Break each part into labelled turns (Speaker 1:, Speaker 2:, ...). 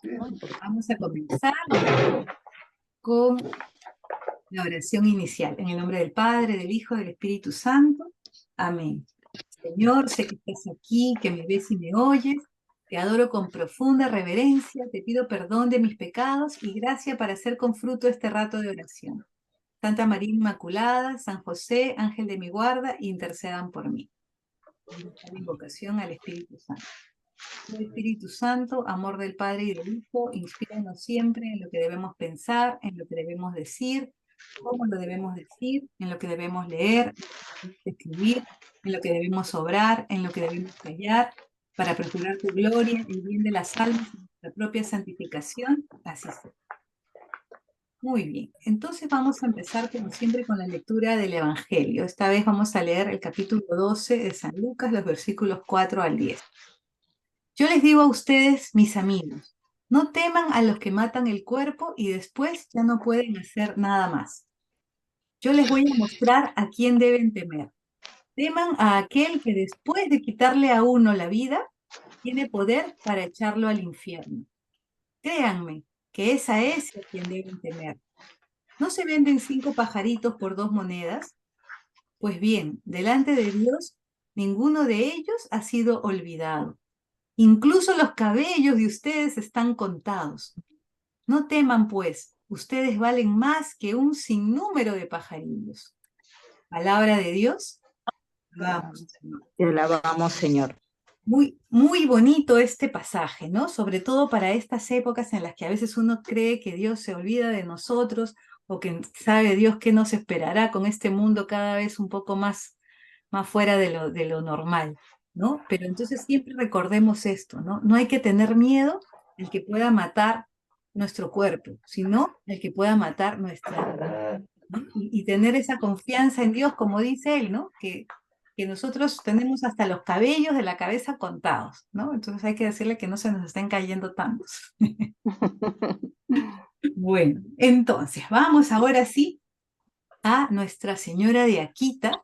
Speaker 1: ¿no? Vamos a comenzar con la oración inicial. En el nombre del Padre, del Hijo, del Espíritu Santo. Amén. Señor, sé que estás aquí, que me ves y me oyes. Te adoro con profunda reverencia. Te pido perdón de mis pecados y gracia para hacer con fruto este rato de oración. Santa María Inmaculada, San José, Ángel de mi guarda, intercedan por mí. La invocación al Espíritu Santo. El Espíritu Santo, amor del Padre y del Hijo, inspíranos siempre en lo que debemos pensar, en lo que debemos decir, cómo lo debemos decir, en lo que debemos leer, escribir, en lo que debemos obrar, en lo que debemos callar, para procurar tu gloria, el bien de las almas y nuestra propia santificación. Así sea. Muy bien, entonces vamos a empezar como siempre con la lectura del Evangelio. Esta vez vamos a leer el capítulo 12 de San Lucas, los versículos 4 al 10. Yo les digo a ustedes, mis amigos, no teman a los que matan el cuerpo y después ya no pueden hacer nada más. Yo les voy a mostrar a quién deben temer. Teman a aquel que después de quitarle a uno la vida, tiene poder para echarlo al infierno. Créanme que es a ese a quien deben temer. ¿No se venden 5 pajaritos por 2 monedas? Pues bien, delante de Dios, ninguno de ellos ha sido olvidado. Incluso los cabellos de ustedes están contados. No teman, pues, ustedes valen más que un sinnúmero de pajarillos. Palabra de Dios, vamos.
Speaker 2: Te alabamos, Señor.
Speaker 1: Muy, muy bonito este pasaje, ¿no? Sobre todo para estas épocas en las que a veces uno cree que Dios se olvida de nosotros o que sabe Dios qué nos esperará con este mundo cada vez un poco más fuera de lo normal, ¿no? Pero entonces siempre recordemos esto, ¿no? No hay que tener miedo el que pueda matar nuestro cuerpo, sino el que pueda matar nuestra alma, ¿no? Y tener esa confianza en Dios, como dice él, ¿no? Que nosotros tenemos hasta los cabellos de la cabeza contados, ¿no? Entonces hay que decirle que no se nos estén cayendo tantos. Bueno, entonces vamos ahora sí a Nuestra Señora de Akita,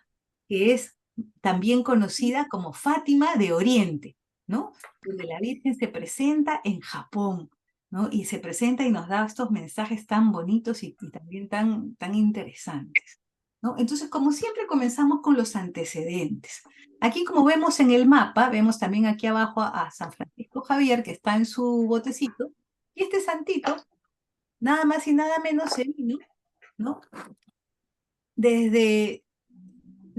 Speaker 1: que es también conocida como Fátima de Oriente, ¿no? Donde la Virgen se presenta en Japón, ¿no? Y se presenta y nos da estos mensajes tan bonitos y también tan interesantes, ¿no? Entonces, como siempre, comenzamos con los antecedentes. Aquí, como vemos en el mapa, vemos también aquí abajo a San Francisco Javier, que está en su botecito, y este santito, nada más y nada menos, se vino, ¿no? Desde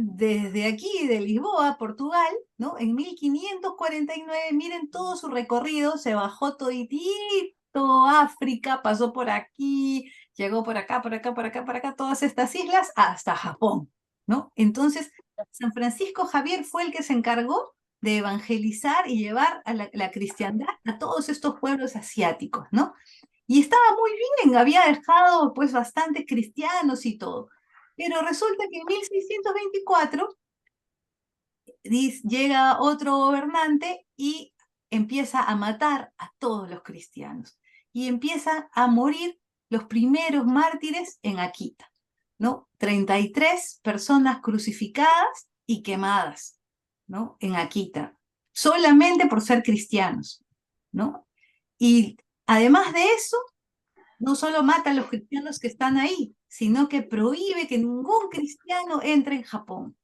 Speaker 1: desde aquí, de Lisboa, Portugal, ¿no? En 1549, miren todo su recorrido, se bajó toditito África, pasó por aquí, llegó por acá, por acá, por acá, por acá, todas estas islas, hasta Japón, ¿no? Entonces, San Francisco Javier fue el que se encargó de evangelizar y llevar a la cristiandad a todos estos pueblos asiáticos, ¿no? Y estaba muy bien, había dejado pues bastantes cristianos y todo. Pero resulta que en 1624 llega otro gobernante y empieza a matar a todos los cristianos. Y empiezan a morir los primeros mártires en Akita, ¿no? 33 personas crucificadas y quemadas, ¿no? En Akita, solamente por ser cristianos, ¿no? Y además de eso, no solo mata a los cristianos que están ahí, sino que prohíbe que ningún cristiano entre en Japón.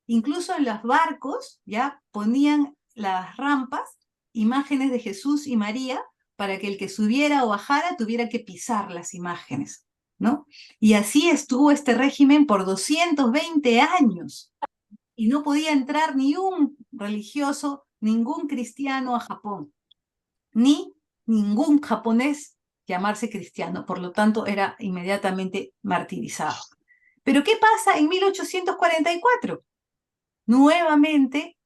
Speaker 1: Incluso en los barcos ya ponían las rampas, imágenes de Jesús y María, para que el que subiera o bajara tuviera que pisar las imágenes, ¿no? Y así estuvo este régimen por 220 años. Y no podía entrar ni un religioso, ningún cristiano a Japón, ni ningún japonés llamarse cristiano, por lo tanto era inmediatamente martirizado. Pero ¿qué pasa en 1844? Nuevamente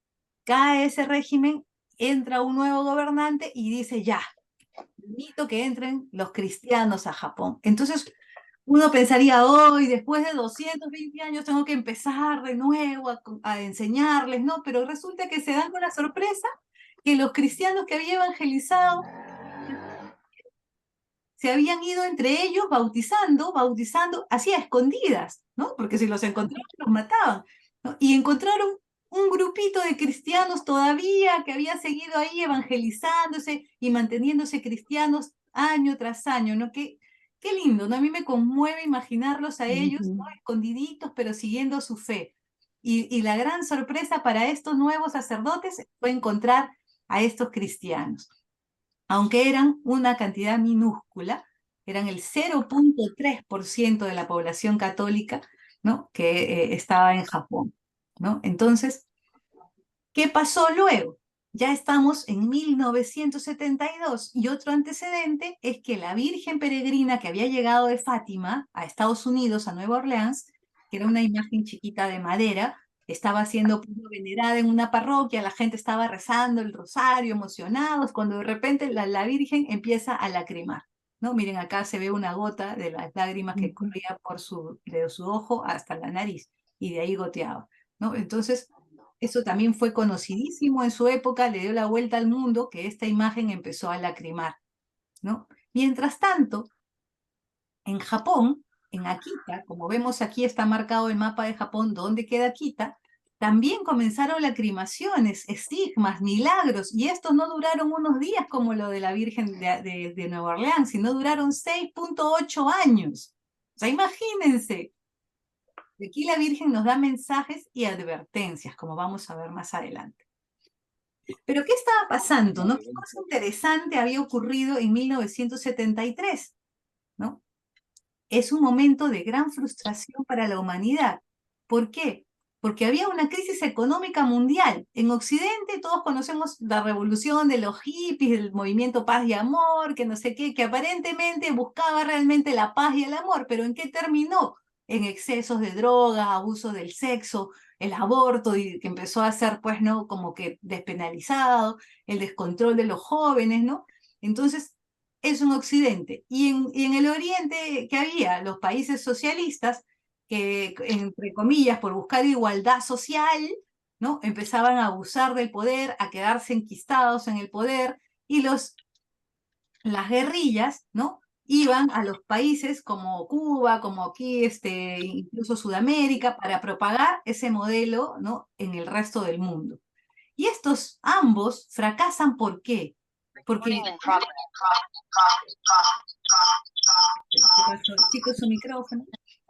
Speaker 1: cae ese régimen, entra un nuevo gobernante y dice ya, permito que entren los cristianos a Japón. Entonces uno pensaría, hoy, después de 220 años, tengo que empezar de nuevo a enseñarles, ¿no? Pero resulta que se dan con la sorpresa que los cristianos que había evangelizado se habían ido entre ellos bautizando, así a escondidas, ¿no? Porque si los encontraban, los mataban, ¿no? Y encontraron un grupito de cristianos todavía que había seguido ahí evangelizándose y manteniéndose cristianos año tras año, ¿no? Qué lindo, ¿no? A mí me conmueve imaginarlos a ellos, ¿no? Escondiditos, pero siguiendo su fe. Y la gran sorpresa para estos nuevos sacerdotes fue encontrar a estos cristianos. Aunque eran una cantidad minúscula, eran el 0,3% de la población católica, ¿no? Que estaba en Japón, ¿no? Entonces, ¿qué pasó luego? Ya estamos en 1972 y otro antecedente es que la Virgen Peregrina que había llegado de Fátima a Estados Unidos, a Nueva Orleans, que era una imagen chiquita de madera, estaba siendo venerada en una parroquia, la gente estaba rezando el rosario, emocionados, cuando de repente la Virgen empieza a lacrimar, ¿no? Miren, acá se ve una gota de las lágrimas que corría de su ojo hasta la nariz y de ahí goteaba, ¿no? Entonces, eso también fue conocidísimo en su época, le dio la vuelta al mundo, que esta imagen empezó a lacrimar, ¿no? Mientras tanto, en Japón, en Akita, como vemos aquí está marcado el mapa de Japón, ¿dónde queda Akita? También comenzaron lacrimaciones, estigmas, milagros, y estos no duraron unos días como lo de la Virgen de Nueva Orleans, sino duraron 6,8 años. O sea, imagínense. Aquí la Virgen nos da mensajes y advertencias, como vamos a ver más adelante. Pero ¿qué estaba pasando, no? ¿Qué cosa interesante había ocurrido en 1973, ¿no? Es un momento de gran frustración para la humanidad. ¿Por qué? Porque había una crisis económica mundial. En Occidente todos conocemos la revolución de los hippies, el movimiento Paz y Amor, que no sé qué, que aparentemente buscaba realmente la paz y el amor, pero ¿en qué terminó? En excesos de drogas, abuso del sexo, el aborto, y que empezó a ser, pues, ¿no? Como que despenalizado, el descontrol de los jóvenes, ¿no? Entonces, es un Occidente. Y en el Oriente, ¿qué había? Los países socialistas que, entre comillas, por buscar igualdad social, ¿no? Empezaban a abusar del poder, a quedarse enquistados en el poder, y las guerrillas, ¿no? Iban a los países como Cuba, como aquí, incluso Sudamérica, para propagar ese modelo, ¿no? En el resto del mundo. Y estos ambos fracasan, ¿por qué? Porque ¿qué pasó? Chicos, su micrófono.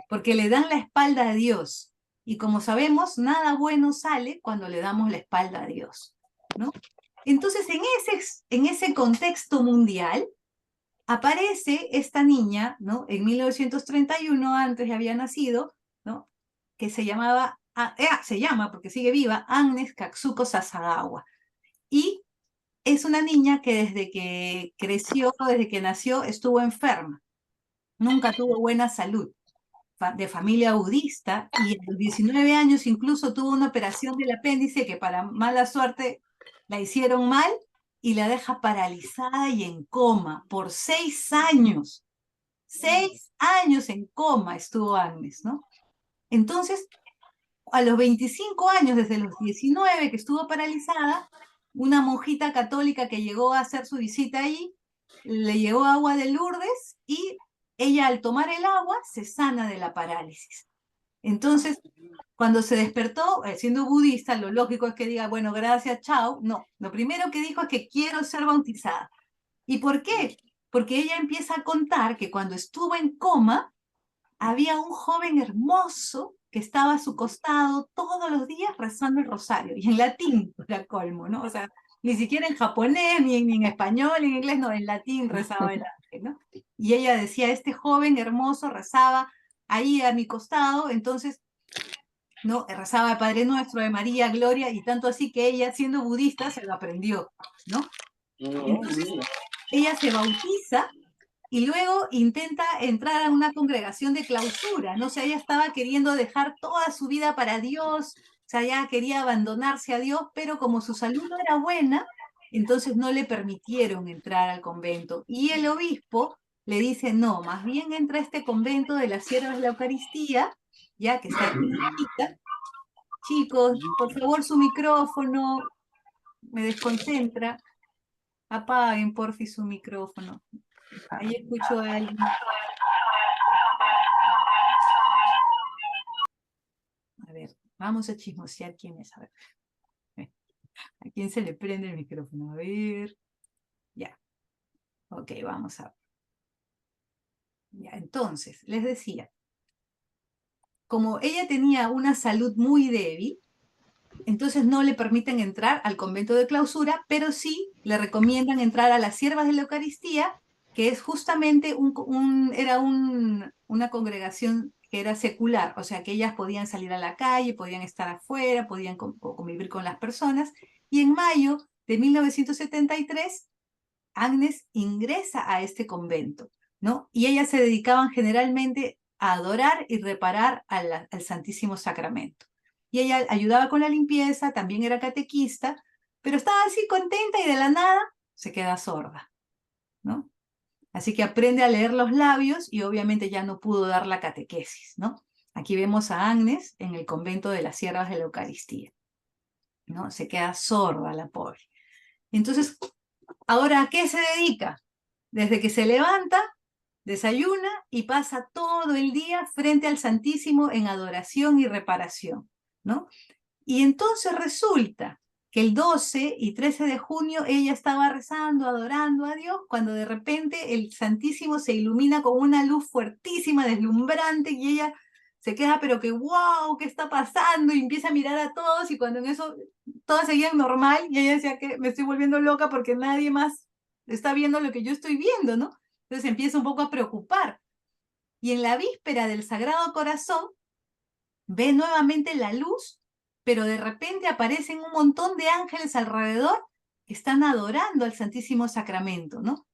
Speaker 1: Porque le dan la espalda a Dios. Y como sabemos, nada bueno sale cuando le damos la espalda a Dios, ¿no? Entonces, en ese contexto mundial, aparece esta niña, ¿no? En 1931, antes ya había nacido, ¿no? Que se llamaba, se llama, porque sigue viva, Agnes Katsuko Sasagawa. Y es una niña que desde que creció, desde que nació, estuvo enferma. Nunca tuvo buena salud, de familia budista, y a los 19 años incluso tuvo una operación del apéndice que para mala suerte la hicieron mal y la deja paralizada y en coma por 6 años. 6 años en coma estuvo Agnes, ¿no? Entonces, a los 25 años, desde los 19 que estuvo paralizada, una monjita católica que llegó a hacer su visita ahí, le llevó agua de Lourdes y ella al tomar el agua se sana de la parálisis. Entonces, cuando se despertó, siendo budista, lo lógico es que diga, bueno, gracias, chao. No, lo primero que dijo es que quiero ser bautizada. ¿Y por qué? Porque ella empieza a contar que cuando estuvo en coma, había un joven hermoso que estaba a su costado todos los días rezando el rosario, y en latín, era colmo, ¿no? O sea, ni siquiera en japonés, ni en español, ni en inglés, no, en latín rezaba el ángel, ¿no? Y ella decía, este joven hermoso rezaba ahí a mi costado, entonces, ¿no? Rezaba el Padre Nuestro, de María, Gloria, y tanto así que ella, siendo budista, se lo aprendió, ¿no? Entonces, ella se bautiza y luego intenta entrar a una congregación de clausura, no sé, ella estaba queriendo dejar toda su vida para Dios, o sea, ya quería abandonarse a Dios, pero como su salud no era buena, entonces no le permitieron entrar al convento. Y el obispo le dice, no, más bien entra a este convento de las Siervas de la Eucaristía, ya que está aquí cerquita. Chicos, por favor su micrófono, me desconcentra. Apaguen, porfi, su micrófono. Ahí escucho a alguien. A ver, Vamos a chismosear quién es. A ver. ¿A quién se le prende el micrófono? A ver. Ya. Ok, vamos a ver. Ya, entonces, les decía, como ella tenía una salud muy débil, entonces no le permiten entrar al convento de clausura, pero sí le recomiendan entrar a las Siervas de la Eucaristía, que es justamente una congregación que era secular, o sea que ellas podían salir a la calle, podían estar afuera, podían convivir con las personas. Y en mayo de 1973, Agnes ingresa a este convento, ¿no? Y ellas se dedicaban generalmente a adorar y reparar al Santísimo Sacramento. Y ella ayudaba con la limpieza, también era catequista, pero estaba así contenta y de la nada se queda sorda, ¿no? Así que aprende a leer los labios y obviamente ya no pudo dar la catequesis, ¿no? Aquí vemos a Agnes en el convento de las Siervas de la Eucaristía, ¿no? Se queda sorda la pobre. Entonces, ¿ahora a qué se dedica? Desde que se levanta, desayuna y pasa todo el día frente al Santísimo en adoración y reparación, ¿no? Y entonces resulta que el 12 y 13 de junio ella estaba rezando, adorando a Dios, cuando de repente el Santísimo se ilumina con una luz fuertísima, deslumbrante, y ella se queda, pero que wow, ¿qué está pasando? Y empieza a mirar a todos, y cuando en eso todas seguían normal, y ella decía que me estoy volviendo loca porque nadie más está viendo lo que yo estoy viendo, ¿no? Entonces empieza un poco a preocupar. Y en la víspera del Sagrado Corazón, ve nuevamente la luz, pero de repente aparecen un montón de ángeles alrededor que están adorando al Santísimo Sacramento, ¿no?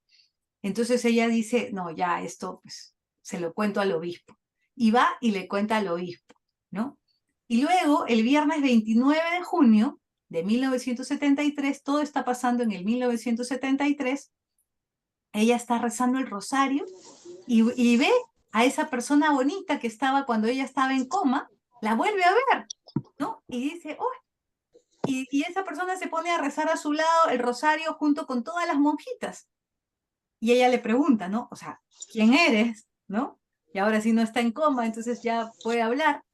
Speaker 1: Entonces ella dice, no, ya esto pues, se lo cuento al obispo. Y va y le cuenta al obispo, ¿no? Y luego, el viernes 29 de junio de 1973, todo está pasando en el 1973, ella está rezando el rosario y ve a esa persona bonita que estaba cuando ella estaba en coma, la vuelve a ver, ¿no? Y dice, oh, y esa persona se pone a rezar a su lado el rosario junto con todas las monjitas. Y ella le pregunta, ¿no? O sea, ¿quién eres? ¿No? Y ahora sí no está en coma, entonces ya puede hablar.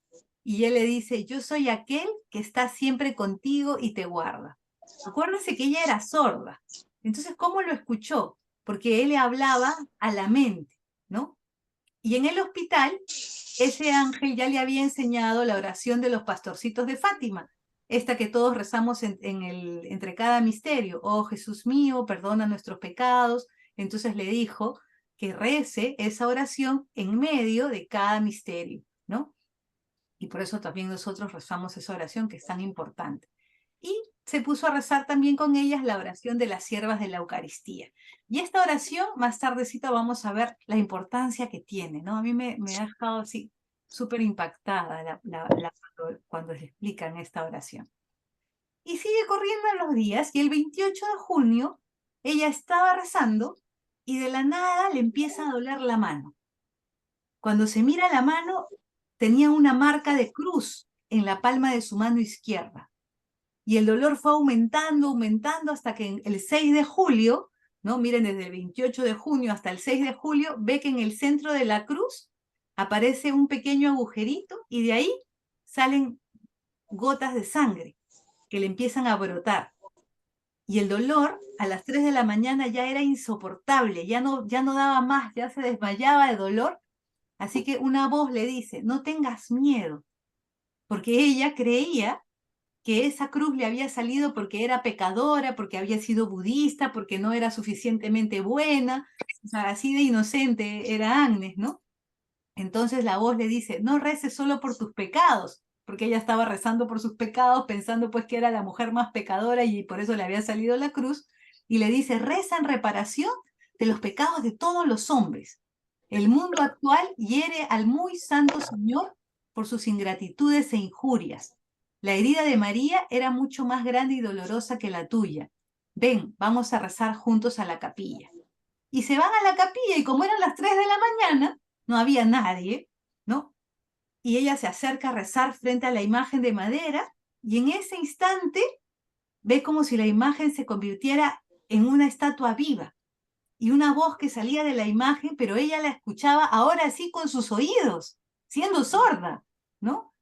Speaker 1: Y él le dice, yo soy aquel que está siempre contigo y te guarda. Acuérdese que ella era sorda. Entonces, ¿cómo lo escuchó? Porque él le hablaba a la mente, ¿no? Y en el hospital, ese ángel ya le había enseñado la oración de los pastorcitos de Fátima, esta que todos rezamos entre cada misterio. Oh Jesús mío, perdona nuestros pecados. Entonces le dijo que rece esa oración en medio de cada misterio, ¿no? Y por eso también nosotros rezamos esa oración que es tan importante. Y se puso a rezar también con ellas la oración de las siervas de la Eucaristía. Y esta oración, más tardecito vamos a ver la importancia que tiene, ¿no? A mí me ha dejado así súper impactada cuando se explican esta oración. Y sigue corriendo en los días y el 28 de junio ella estaba rezando y de la nada le empieza a doler la mano. Cuando se mira la mano, tenía una marca de cruz en la palma de su mano izquierda. Y el dolor fue aumentando, aumentando, hasta que el 6 de julio, ¿no? Miren, desde el 28 de junio hasta el 6 de julio, ve que en el centro de la cruz aparece un pequeño agujerito y de ahí salen gotas de sangre que le empiezan a brotar. Y el dolor a las 3 de la mañana ya era insoportable, ya no daba más, ya se desmayaba de dolor. Así que una voz le dice, no tengas miedo, porque ella creía que esa cruz le había salido porque era pecadora, porque había sido budista, porque no era suficientemente buena, o sea, así de inocente era Agnes, ¿no? Entonces la voz le dice, no reces solo por tus pecados, porque ella estaba rezando por sus pecados, pensando pues que era la mujer más pecadora y por eso le había salido la cruz, y le dice, reza en reparación de los pecados de todos los hombres. El mundo actual hiere al muy santo Señor por sus ingratitudes e injurias. La herida de María era mucho más grande y dolorosa que la tuya. Ven, vamos a rezar juntos a la capilla. Y se van a la capilla y como eran las 3 de la mañana, no había nadie, ¿no? Y ella se acerca a rezar frente a la imagen de madera y en ese instante ve como si la imagen se convirtiera en una estatua viva y una voz que salía de la imagen, pero ella la escuchaba ahora sí con sus oídos, siendo sorda, ¿no?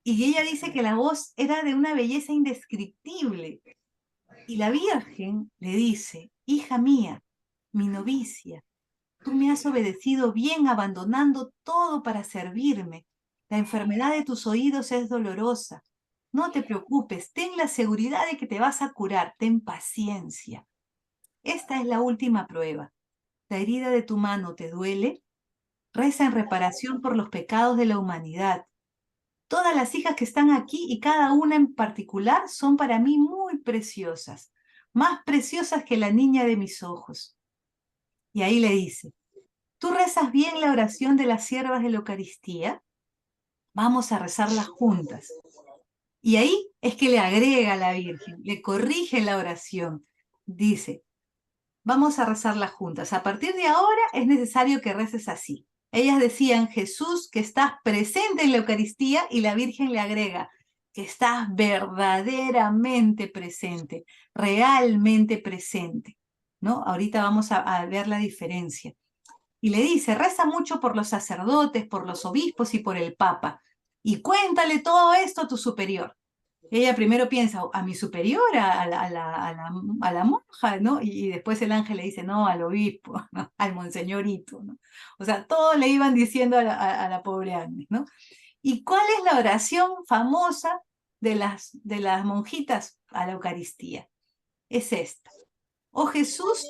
Speaker 1: Y ella dice que la voz era de una belleza indescriptible. Y la Virgen le dice, hija mía, mi novicia, tú me has obedecido bien abandonando todo para servirme. La enfermedad de tus oídos es dolorosa. No te preocupes, ten la seguridad de que te vas a curar, ten paciencia. Esta es la última prueba. ¿La herida de tu mano te duele? Reza en reparación por los pecados de la humanidad. Todas las hijas que están aquí y cada una en particular son para mí muy preciosas, más preciosas que la niña de mis ojos. Y ahí le dice, ¿tú rezas bien la oración de las siervas de la Eucaristía? Vamos a rezarla juntas. Y ahí es que le agrega a la Virgen, le corrige la oración. Dice, vamos a rezarla juntas. A partir de ahora es necesario que reces así. Ellas decían, Jesús, que estás presente en la Eucaristía, y la Virgen le agrega, que estás verdaderamente presente, realmente presente. ¿No? Ahorita vamos a ver la diferencia. Y le dice, reza mucho por los sacerdotes, por los obispos y por el Papa. Y cuéntale todo esto a tu superior. Ella primero piensa, a mi superior, a la monja, ¿no? Y después el ángel le dice, no, al obispo, ¿no? Al monseñorito, ¿no? O sea, todos le iban diciendo a la pobre Agnes, ¿no? ¿Y cuál es la oración famosa de las monjitas a la Eucaristía? Es esta. Oh Jesús,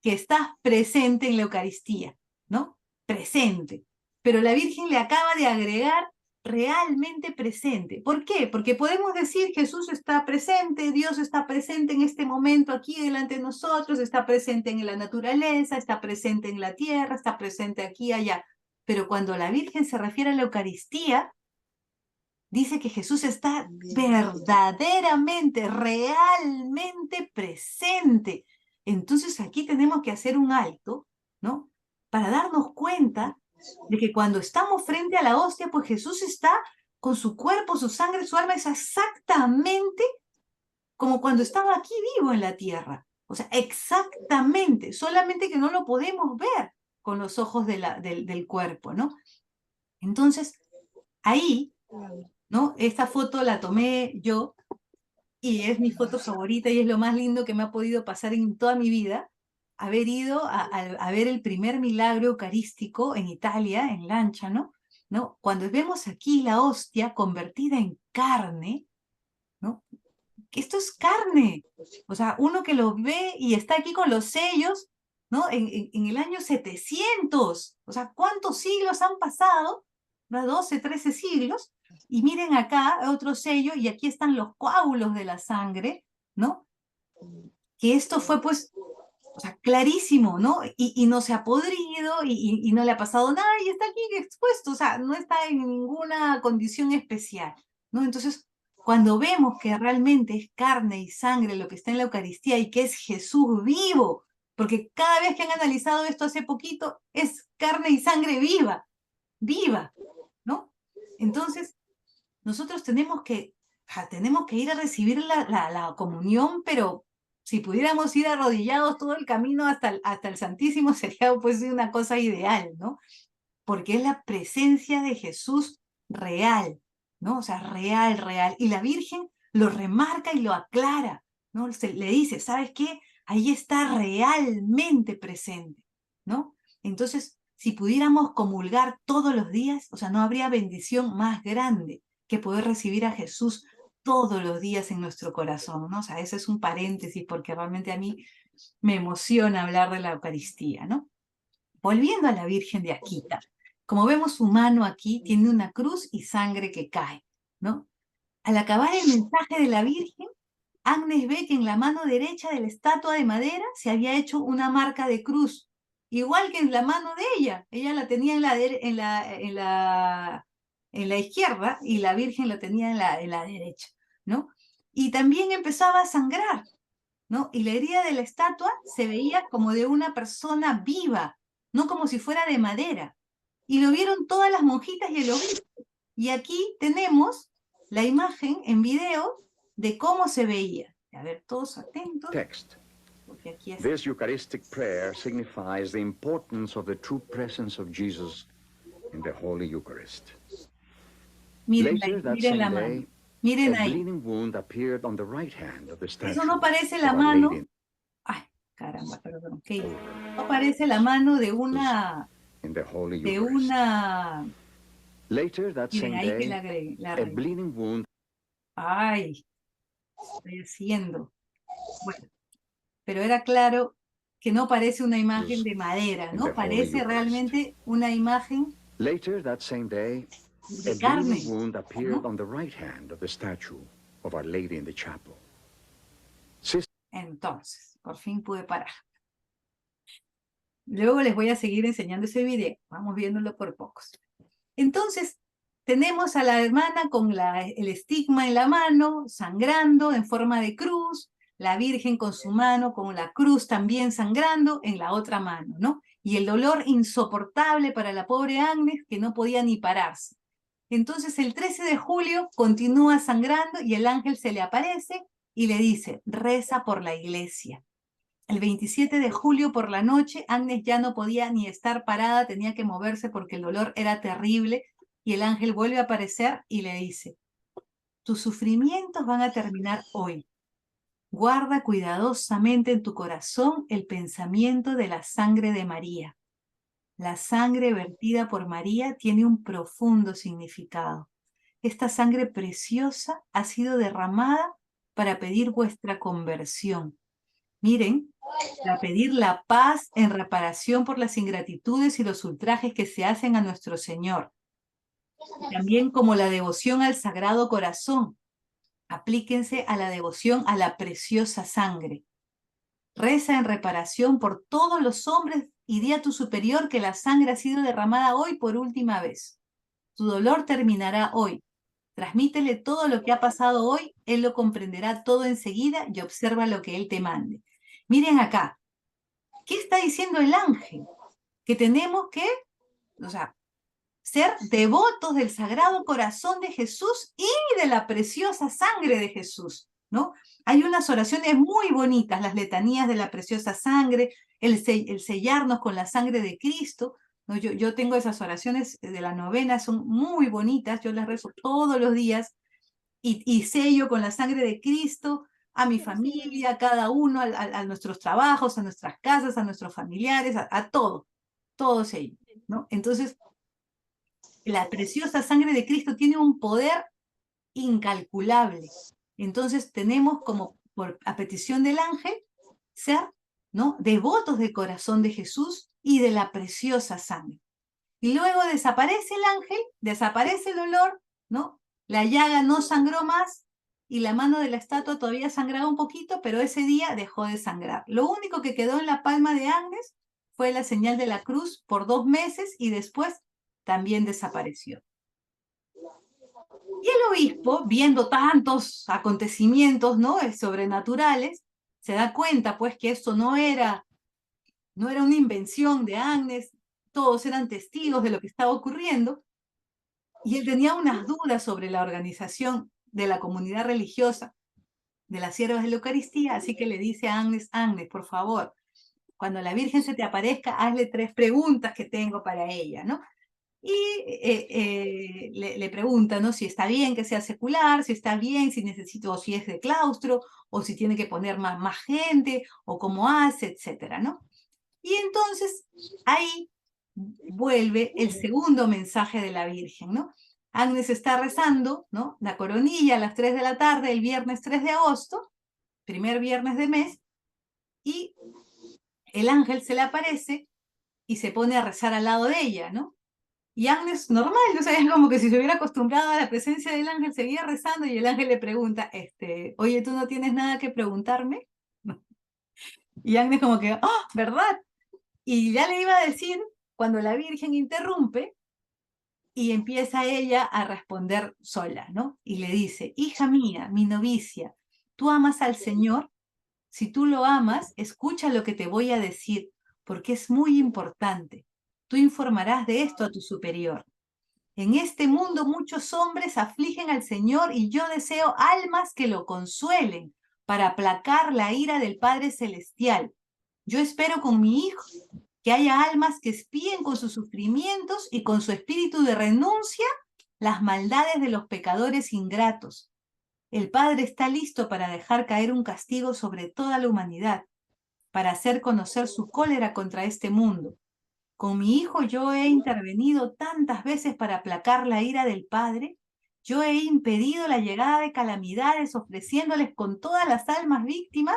Speaker 1: que estás presente en la Eucaristía, ¿no? Presente. Pero la Virgen le acaba de agregar realmente presente. ¿Por qué? Porque podemos decir Jesús está presente, Dios está presente en este momento aquí delante de nosotros, está presente en la naturaleza, está presente en la tierra, está presente aquí y allá. Pero cuando la Virgen se refiere a la Eucaristía, dice que Jesús está verdaderamente, realmente presente. Entonces aquí tenemos que hacer un alto, ¿no? Para darnos cuenta de que cuando estamos frente a la hostia, pues Jesús está con su cuerpo, su sangre, su alma, es exactamente como cuando estaba aquí vivo en la tierra. O sea, exactamente, solamente que no lo podemos ver con los ojos del cuerpo, ¿no? Entonces, ahí, ¿no? Esta foto la tomé yo y es mi foto favorita y es lo más lindo que me ha podido pasar en toda mi vida, haber ido a ver el primer milagro eucarístico en Italia, en Lanciano, ¿no? Cuando vemos aquí la hostia convertida en carne, ¿no? Esto es carne. O sea, uno que lo ve y está aquí con los sellos, ¿no? En el año 700. O sea, ¿cuántos siglos han pasado? ¿No? 12, 13 siglos. Y miren acá otro sello y aquí están los coágulos de la sangre, ¿no? Que esto fue pues, o sea, clarísimo, ¿no? Y no se ha podrido y no le ha pasado nada y está aquí expuesto, o sea, no está en ninguna condición especial, ¿no? Entonces, cuando vemos que realmente es carne y sangre lo que está en la Eucaristía y que es Jesús vivo, porque cada vez que han analizado esto hace poquito, es carne y sangre viva, viva, ¿no? Entonces, nosotros tenemos que ir a recibir la comunión, pero si pudiéramos ir arrodillados todo el camino hasta el Santísimo sería pues una cosa ideal, ¿no? Porque es la presencia de Jesús real, ¿no? O sea, real, real. Y la Virgen lo remarca y lo aclara, ¿no? Le dice, ¿sabes qué? Ahí está realmente presente, ¿no? Entonces, si pudiéramos comulgar todos los días, o sea, no habría bendición más grande que poder recibir a Jesús todos los días en nuestro corazón, ¿no? O sea, ese es un paréntesis porque realmente a mí me emociona hablar de la Eucaristía, ¿no? Volviendo a la Virgen de Akita, como vemos su mano aquí, tiene una cruz y sangre que cae, ¿no? Al acabar el mensaje de la Virgen, Agnes ve que en la mano derecha de la estatua de madera se había hecho una marca de cruz, igual que en la mano de ella. Ella la tenía en la izquierda y la Virgen la tenía en la derecha, ¿no? Y también empezaba a sangrar, ¿no? Y la herida de la estatua se veía como de una persona viva, no como si fuera de madera. Y lo vieron todas las monjitas y el obispo. Y aquí tenemos la imagen en video de cómo se veía. A ver, todos atentos.
Speaker 3: Text.
Speaker 1: Porque aquí es...
Speaker 3: This Eucharistic prayer signifies the importance of the true presence of Jesus in the Holy Eucharist.
Speaker 1: Miren
Speaker 3: Later
Speaker 1: ahí,
Speaker 3: that
Speaker 1: miren la
Speaker 3: same
Speaker 1: mano.
Speaker 3: day,
Speaker 1: Miren
Speaker 3: a
Speaker 1: ahí.
Speaker 3: bleeding wound appeared on the right hand of the statue
Speaker 1: Eso no parece
Speaker 3: of
Speaker 1: la
Speaker 3: Our
Speaker 1: mano.
Speaker 3: Lady
Speaker 1: Ay, caramba, perdón. ¿Qué hice?
Speaker 3: over
Speaker 1: No parece la mano de una,
Speaker 3: in the Holy
Speaker 1: de
Speaker 3: Eucharist.
Speaker 1: una.
Speaker 3: Later that
Speaker 1: Miren
Speaker 3: same
Speaker 1: ahí que
Speaker 3: day,
Speaker 1: la
Speaker 3: a
Speaker 1: regué.
Speaker 3: bleeding wound
Speaker 1: Ay, estoy haciendo. Bueno, pero era claro que no parece una imagen de madera,
Speaker 3: in the
Speaker 1: ¿no?
Speaker 3: Holy
Speaker 1: Parece
Speaker 3: Eucharist.
Speaker 1: realmente una imagen
Speaker 3: Later that same day,
Speaker 1: de
Speaker 3: a bleeding
Speaker 1: carne,
Speaker 3: wound appeared
Speaker 1: ¿no?
Speaker 3: on the right hand of the statue of Our Lady in the chapel.
Speaker 1: Entonces, por fin pude parar. Luego les voy a seguir enseñando ese video. Vamos viéndolo por pocos. Entonces, tenemos a la hermana con el estigma en la mano, sangrando en forma de cruz, la Virgen con su mano, con la cruz también sangrando en la otra mano, ¿no? Y el dolor insoportable para la pobre Agnes, que no podía ni pararse. Entonces, el 13 de julio continúa sangrando y el ángel se le aparece y le dice, reza por la iglesia. El 27 de julio por la noche, Agnes ya no podía ni estar parada, tenía que moverse porque el dolor era terrible, y el ángel vuelve a aparecer y le dice, tus sufrimientos van a terminar hoy. Guarda cuidadosamente en tu corazón el pensamiento de la sangre de María. La sangre vertida por María tiene un profundo significado. Esta sangre preciosa ha sido derramada para pedir vuestra conversión. Miren, para pedir la paz en reparación por las ingratitudes y los ultrajes que se hacen a nuestro Señor. También como la devoción al Sagrado Corazón. Aplíquense a la devoción a la preciosa sangre. Reza en reparación por todos los hombres y di a tu superior que la sangre ha sido derramada hoy por última vez. Tu dolor terminará hoy. Transmítele todo lo que ha pasado hoy, él lo comprenderá todo enseguida y observa lo que él te mande. Miren acá, ¿qué está diciendo el ángel? Que tenemos que, o sea, ser devotos del Sagrado Corazón de Jesús y de la preciosa sangre de Jesús, ¿no? Hay unas oraciones muy bonitas, las letanías de la preciosa sangre, el sellarnos con la sangre de Cristo, ¿no? Yo tengo esas oraciones de la novena, son muy bonitas, yo las rezo todos los días, y sello con la sangre de Cristo a mi familia, a cada uno, a nuestros trabajos, a nuestras casas, a nuestros familiares, a todo sello, ¿no? Entonces, la preciosa sangre de Cristo tiene un poder incalculable. Entonces tenemos como, a petición del ángel, ser, ¿no?, devotos del corazón de Jesús y de la preciosa sangre. Y luego desaparece el ángel, desaparece el dolor, ¿no? La llaga no sangró más y la mano de la estatua todavía sangraba un poquito, pero ese día dejó de sangrar. Lo único que quedó en la palma de Agnes fue la señal de la cruz por 2 meses y después también desapareció. Y el obispo, viendo tantos acontecimientos, ¿no?, sobrenaturales, se da cuenta pues que esto no era una invención de Agnes, todos eran testigos de lo que estaba ocurriendo, y él tenía unas dudas sobre la organización de la comunidad religiosa de las siervas de la Eucaristía, así que le dice a Agnes, Agnes, por favor, cuando la Virgen se te aparezca, hazle 3 preguntas que tengo para ella, ¿no? Y le pregunta, ¿no?, si está bien que sea secular, si está bien, si necesito, o si es de claustro, o si tiene que poner más gente, o cómo hace, etcétera, ¿no? Y entonces ahí vuelve el segundo mensaje de la Virgen, ¿no? Agnes está rezando, ¿no?, la coronilla a las 3 de la tarde, el viernes 3 de agosto, primer viernes de mes, y el ángel se le aparece y se pone a rezar al lado de ella, ¿no? Y Agnes, normal, o sea, es como que si se hubiera acostumbrado a la presencia del ángel, seguía rezando y el ángel le pregunta, oye, ¿tú no tienes nada que preguntarme? Y Agnes como que, ¡ah!, ¿verdad? Y ya le iba a decir cuando la Virgen interrumpe y empieza ella a responder sola, ¿no? Y le dice, hija mía, mi novicia, ¿tú amas al Señor? Si tú lo amas, escucha lo que te voy a decir, porque es muy importante. Tú informarás de esto a tu superior. En este mundo muchos hombres afligen al Señor y yo deseo almas que lo consuelen para aplacar la ira del Padre Celestial. Yo espero con mi Hijo que haya almas que espíen con sus sufrimientos y con su espíritu de renuncia las maldades de los pecadores ingratos. El Padre está listo para dejar caer un castigo sobre toda la humanidad, para hacer conocer su cólera contra este mundo. Con mi Hijo yo he intervenido tantas veces para aplacar la ira del Padre. Yo he impedido la llegada de calamidades, ofreciéndoles con todas las almas víctimas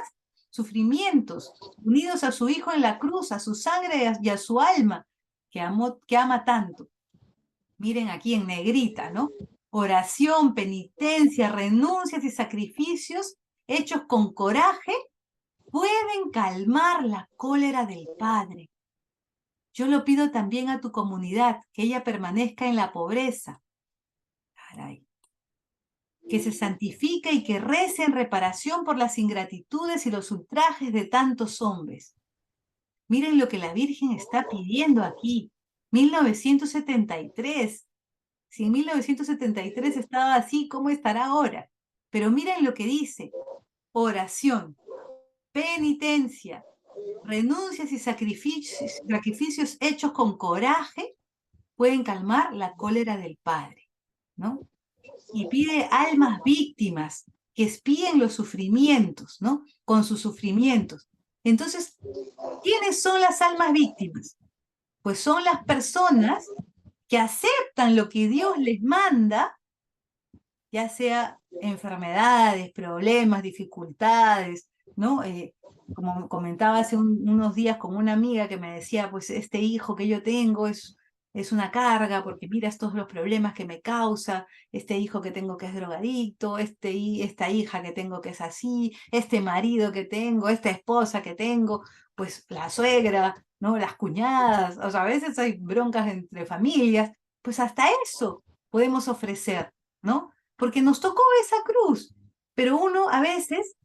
Speaker 1: sufrimientos, unidos a su Hijo en la cruz, a su sangre y a su alma, que ama tanto. Miren aquí en negrita, ¿no? Oración, penitencia, renuncias y sacrificios hechos con coraje pueden calmar la cólera del Padre. Yo lo pido también a tu comunidad, que ella permanezca en la pobreza. Caray. Que se santifique y que rece en reparación por las ingratitudes y los ultrajes de tantos hombres. Miren lo que la Virgen está pidiendo aquí. 1973. Si en 1973 estaba así, ¿cómo estará ahora? Pero miren lo que dice. Oración, penitencia, renuncias y sacrificios hechos con coraje pueden calmar la cólera del Padre, ¿no? Y pide almas víctimas que espíen los sufrimientos, ¿no? Con sus sufrimientos. Entonces, ¿quiénes son las almas víctimas? Pues son las personas que aceptan lo que Dios les manda, ya sea enfermedades, problemas, dificultades, ¿no? Como comentaba hace unos días con una amiga que me decía, pues este hijo que yo tengo es una carga, porque mira todos los problemas que me causa, este hijo que tengo que es drogadicto, esta hija que tengo que es así, este marido que tengo, esta esposa que tengo, pues la suegra, ¿no? Las cuñadas, o sea, a veces hay broncas entre familias, pues hasta eso podemos ofrecer, ¿no? Porque nos tocó esa cruz, pero uno a veces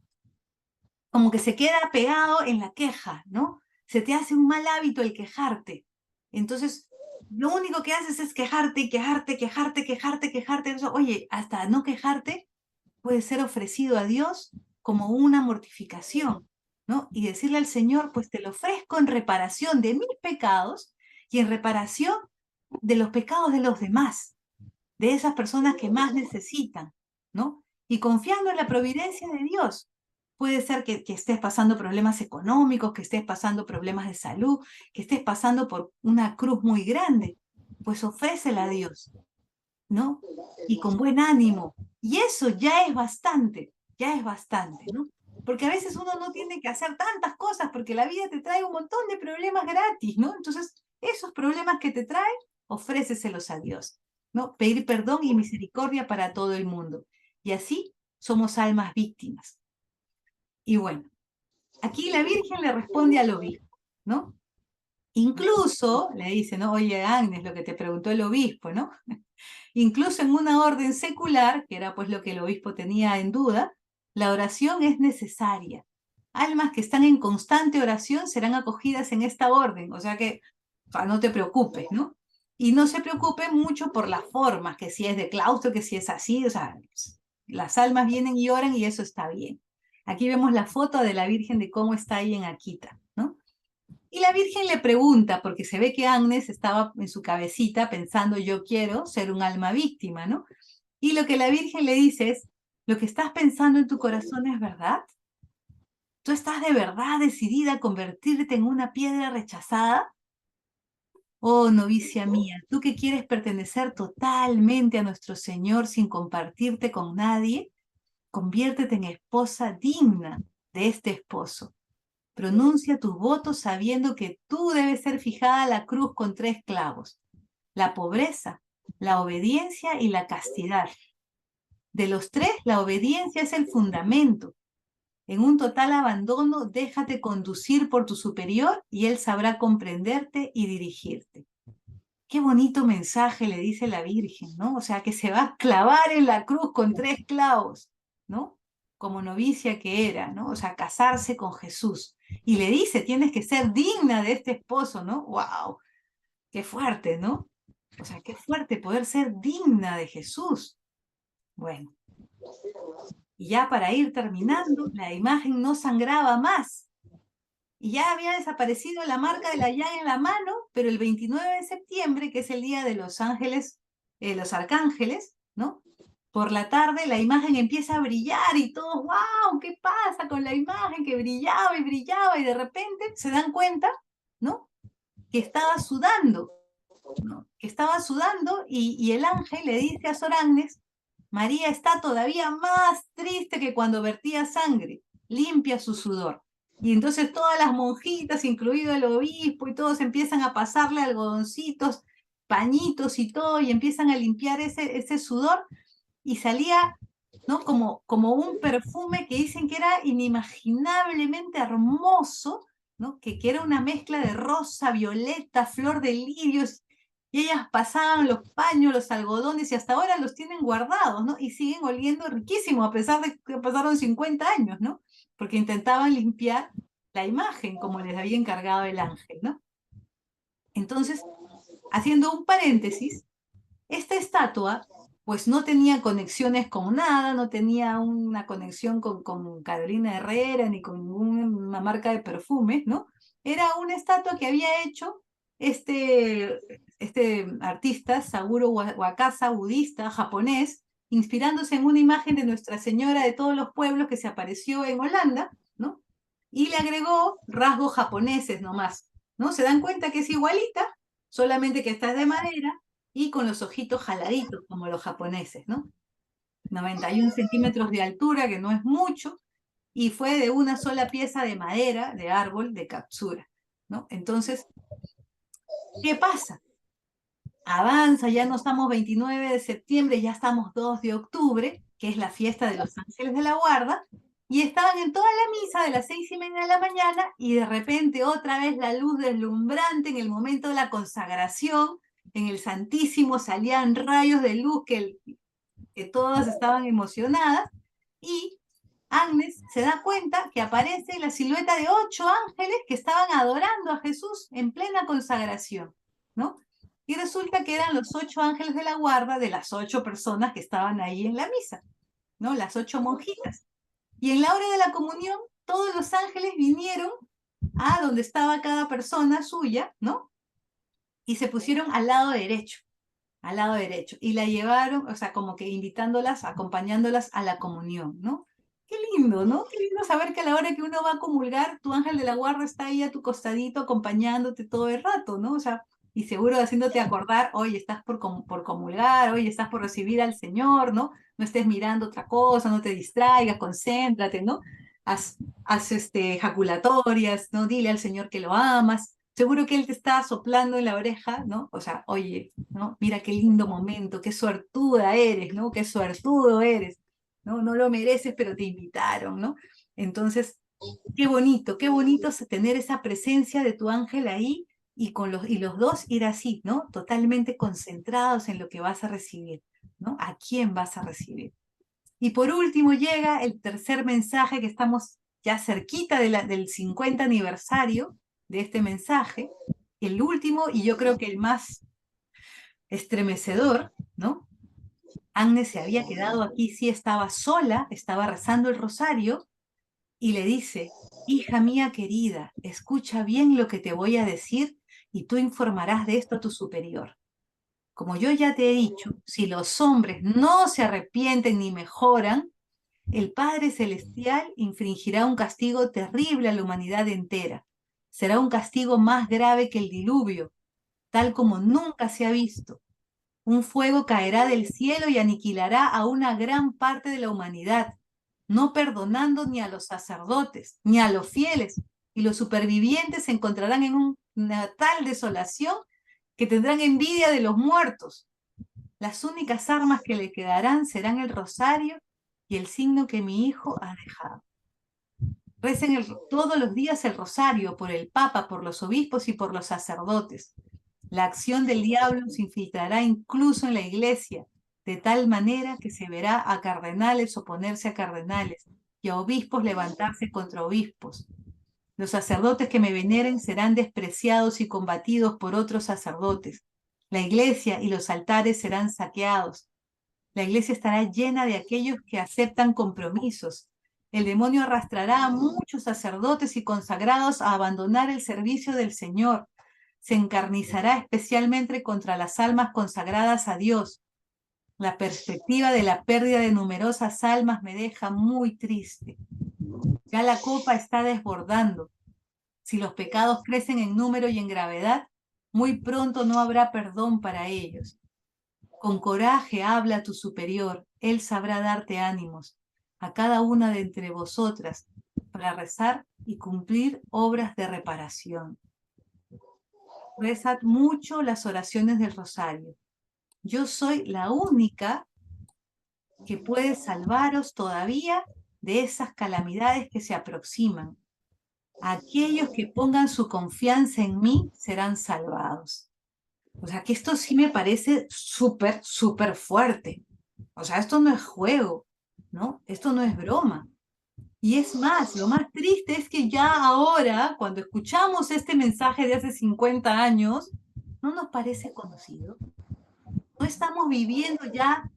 Speaker 1: como que se queda pegado en la queja, ¿no? Se te hace un mal hábito el quejarte. Entonces, lo único que haces es quejarte y quejarte, quejarte, quejarte, quejarte. Entonces, oye, hasta no quejarte puede ser ofrecido a Dios como una mortificación, ¿no? Y decirle al Señor, pues te lo ofrezco en reparación de mis pecados y en reparación de los pecados de los demás, de esas personas que más necesitan, ¿no? Y confiando en la providencia de Dios. Puede ser que estés pasando problemas económicos, que estés pasando problemas de salud, que estés pasando por una cruz muy grande. Pues ofrécela a Dios, ¿no? Y con buen ánimo. Y eso ya es bastante, ¿no? Porque a veces uno no tiene que hacer tantas cosas porque la vida te trae un montón de problemas gratis, ¿no? Entonces, esos problemas que te traen, ofréceselos a Dios, ¿no? Pedir perdón y misericordia para todo el mundo. Y así somos almas víctimas. Y bueno, aquí la Virgen le responde al obispo, ¿no? Incluso le dice, ¿no? Oye, Agnes, lo que te preguntó el obispo, ¿no? Incluso en una orden secular, que era pues lo que el obispo tenía en duda, la oración es necesaria. Almas que están en constante oración serán acogidas en esta orden, o sea que no te preocupes, ¿no? Y no se preocupe mucho por las formas, que si es de claustro, que si es así, o sea, las almas vienen y oran y eso está bien. Aquí vemos la foto de la Virgen de cómo está ahí en Akita, ¿no? Y la Virgen le pregunta, porque se ve que Agnes estaba en su cabecita pensando, yo quiero ser un alma víctima, ¿no? Y lo que la Virgen le dice es, ¿lo que estás pensando en tu corazón es verdad? ¿Tú estás de verdad decidida a convertirte en una piedra rechazada? Oh, novicia mía, tú que quieres pertenecer totalmente a nuestro Señor sin compartirte con nadie, conviértete en esposa digna de este esposo. Pronuncia tus votos sabiendo que tú debes ser fijada a la cruz con 3 clavos: la pobreza, la obediencia y la castidad. De los 3, la obediencia es el fundamento. En un total abandono, déjate conducir por tu superior y él sabrá comprenderte y dirigirte. Qué bonito mensaje le dice la Virgen, ¿no? O sea, que se va a clavar en la cruz con 3 clavos, ¿no? Como novicia que era, ¿no? O sea, casarse con Jesús. Y le dice, tienes que ser digna de este esposo, ¿no? ¡Wow! Qué fuerte, ¿no? O sea, qué fuerte poder ser digna de Jesús. Bueno, y ya para ir terminando, la imagen no sangraba más. Y ya había desaparecido la marca de la llaga en la mano, pero el 29 de septiembre, que es el día de los ángeles los arcángeles, ¿no? Por la tarde la imagen empieza a brillar y todos, wow, ¿qué pasa con la imagen que brillaba y de repente se dan cuenta, ¿no? Que estaba sudando, ¿no? Que estaba sudando y el ángel le dice a Sor Agnes, María está todavía más triste que cuando vertía sangre, limpia su sudor. Y entonces todas las monjitas, incluido el obispo y todos empiezan a pasarle algodoncitos, pañitos y todo, y empiezan a limpiar ese sudor y salía, ¿no? Como un perfume que dicen que era inimaginablemente hermoso, ¿no? Que era una mezcla de rosa, violeta, flor de lirios, y ellas pasaban los paños, los algodones, y hasta ahora los tienen guardados, ¿no? Y siguen oliendo riquísimo, a pesar de que pasaron 50 años, ¿no? Porque intentaban limpiar la imagen como les había encargado el ángel, ¿no? Entonces, haciendo un paréntesis, esta estatua pues no tenía conexiones con nada, no tenía una conexión con Carolina Herrera ni con ninguna marca de perfumes, ¿no? Era una estatua que había hecho este artista, Saburo Wakasa, budista, japonés, inspirándose en una imagen de Nuestra Señora de todos los pueblos que se apareció en Holanda, ¿no? Y le agregó rasgos japoneses nomás, ¿no? Se dan cuenta que es igualita, solamente que esta es de madera y con los ojitos jaladitos, como los japoneses, ¿no? 91 centímetros de altura, que no es mucho, y fue de una sola pieza de madera, de árbol, de Katsura, ¿no? Entonces, ¿qué pasa? Avanza, ya no estamos 29 de septiembre, ya estamos 2 de octubre, que es la fiesta de los Ángeles de la Guarda, y estaban en toda la misa de las 6:30 de la mañana, y de repente otra vez la luz deslumbrante en el momento de la consagración, en el Santísimo salían rayos de luz que todas estaban emocionadas, y Agnes se da cuenta que aparece la silueta de 8 ángeles que estaban adorando a Jesús en plena consagración, ¿no? Y resulta que eran los 8 ángeles de la guarda de las 8 personas que estaban ahí en la misa, ¿no? Las 8 monjitas. Y en la hora de la comunión, todos los ángeles vinieron a donde estaba cada persona suya, ¿no? Y se pusieron al lado derecho, y la llevaron, o sea, como que invitándolas, acompañándolas a la comunión, ¿no? Qué lindo, ¿no? Qué lindo saber que a la hora que uno va a comulgar, tu ángel de la guarda está ahí a tu costadito acompañándote todo el rato, ¿no? O sea, y seguro haciéndote acordar, oye, estás por comulgar, oye, estás por recibir al Señor, ¿no? No estés mirando otra cosa, no te distraigas, concéntrate, ¿no? Haz jaculatorias, ¿no? Dile al Señor que lo amas. Seguro que Él te está soplando en la oreja, ¿no? O sea, oye, ¿no? Mira qué lindo momento, qué suertuda eres, ¿no? Qué suertudo eres, ¿no? No lo mereces, pero te invitaron, ¿no? Entonces, qué bonito tener esa presencia de tu ángel ahí y los dos ir así, ¿no? Totalmente concentrados en lo que vas a recibir, ¿no? ¿A quién vas a recibir? Y por último llega el tercer mensaje, que estamos ya cerquita del 50 aniversario de este mensaje, el último y yo creo que el más estremecedor, ¿no? Agnes se había quedado aquí, sí estaba sola, estaba rezando el rosario y le dice, hija mía querida, escucha bien lo que te voy a decir y tú informarás de esto a tu superior. Como yo ya te he dicho, si los hombres no se arrepienten ni mejoran, el Padre Celestial infringirá un castigo terrible a la humanidad entera. Será un castigo más grave que el diluvio, tal como nunca se ha visto. Un fuego caerá del cielo y aniquilará a una gran parte de la humanidad, no perdonando ni a los sacerdotes, ni a los fieles, y los supervivientes se encontrarán en una tal desolación que tendrán envidia de los muertos. Las únicas armas que le quedarán serán el rosario y el signo que mi hijo ha dejado. Recen todos los días el rosario por el Papa, por los obispos y por los sacerdotes. La acción del diablo se infiltrará incluso en la iglesia, de tal manera que se verá a cardenales oponerse a cardenales y a obispos levantarse contra obispos. Los sacerdotes que me veneren serán despreciados y combatidos por otros sacerdotes. La iglesia y los altares serán saqueados. La iglesia estará llena de aquellos que aceptan compromisos. El demonio arrastrará a muchos sacerdotes y consagrados a abandonar el servicio del Señor. Se encarnizará especialmente contra las almas consagradas a Dios. La perspectiva de la pérdida de numerosas almas me deja muy triste. Ya la copa está desbordando. Si los pecados crecen en número y en gravedad, muy pronto no habrá perdón para ellos. Con coraje habla a tu superior, él sabrá darte ánimos, a cada una de entre vosotras, para rezar y cumplir obras de reparación. Rezad mucho las oraciones del rosario. Yo soy la única que puede salvaros todavía de esas calamidades que se aproximan. Aquellos que pongan su confianza en mí serán salvados. O sea, que esto sí me parece súper, súper fuerte. O sea, esto no es juego, ¿no? Esto no es broma. Y es más, lo más triste es que ya ahora, cuando escuchamos este mensaje de hace 50 años, no nos parece conocido. No estamos viviendo ya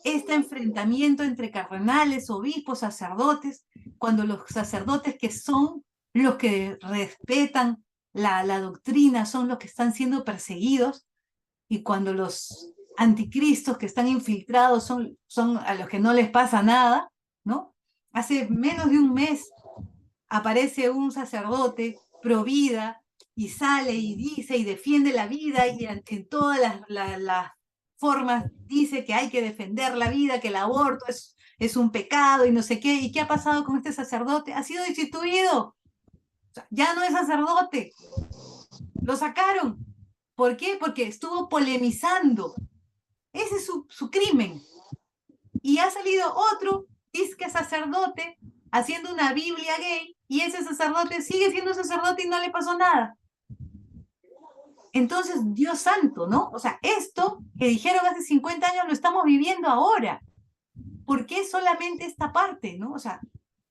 Speaker 1: este enfrentamiento entre cardenales, obispos, sacerdotes, cuando los sacerdotes que son los que respetan la doctrina son los que están siendo perseguidos, y cuando los anticristos que están infiltrados son a los que no les pasa nada, ¿no? Hace menos de un mes aparece un sacerdote pro vida y sale y dice y defiende la vida y en todas las formas dice que hay que defender la vida, que el aborto es un pecado y no sé qué. ¿Y qué ha pasado con este sacerdote? Ha sido destituido. O sea, ya no es sacerdote. Lo sacaron. ¿Por qué? Porque estuvo polemizando. Ese es su crimen. Y ha salido otro disque sacerdote haciendo una Biblia gay y ese sacerdote sigue siendo sacerdote y no le pasó nada. Entonces, Dios santo, ¿no? O sea, esto que dijeron hace 50 años lo estamos viviendo ahora. ¿Por qué solamente esta parte, no? O sea,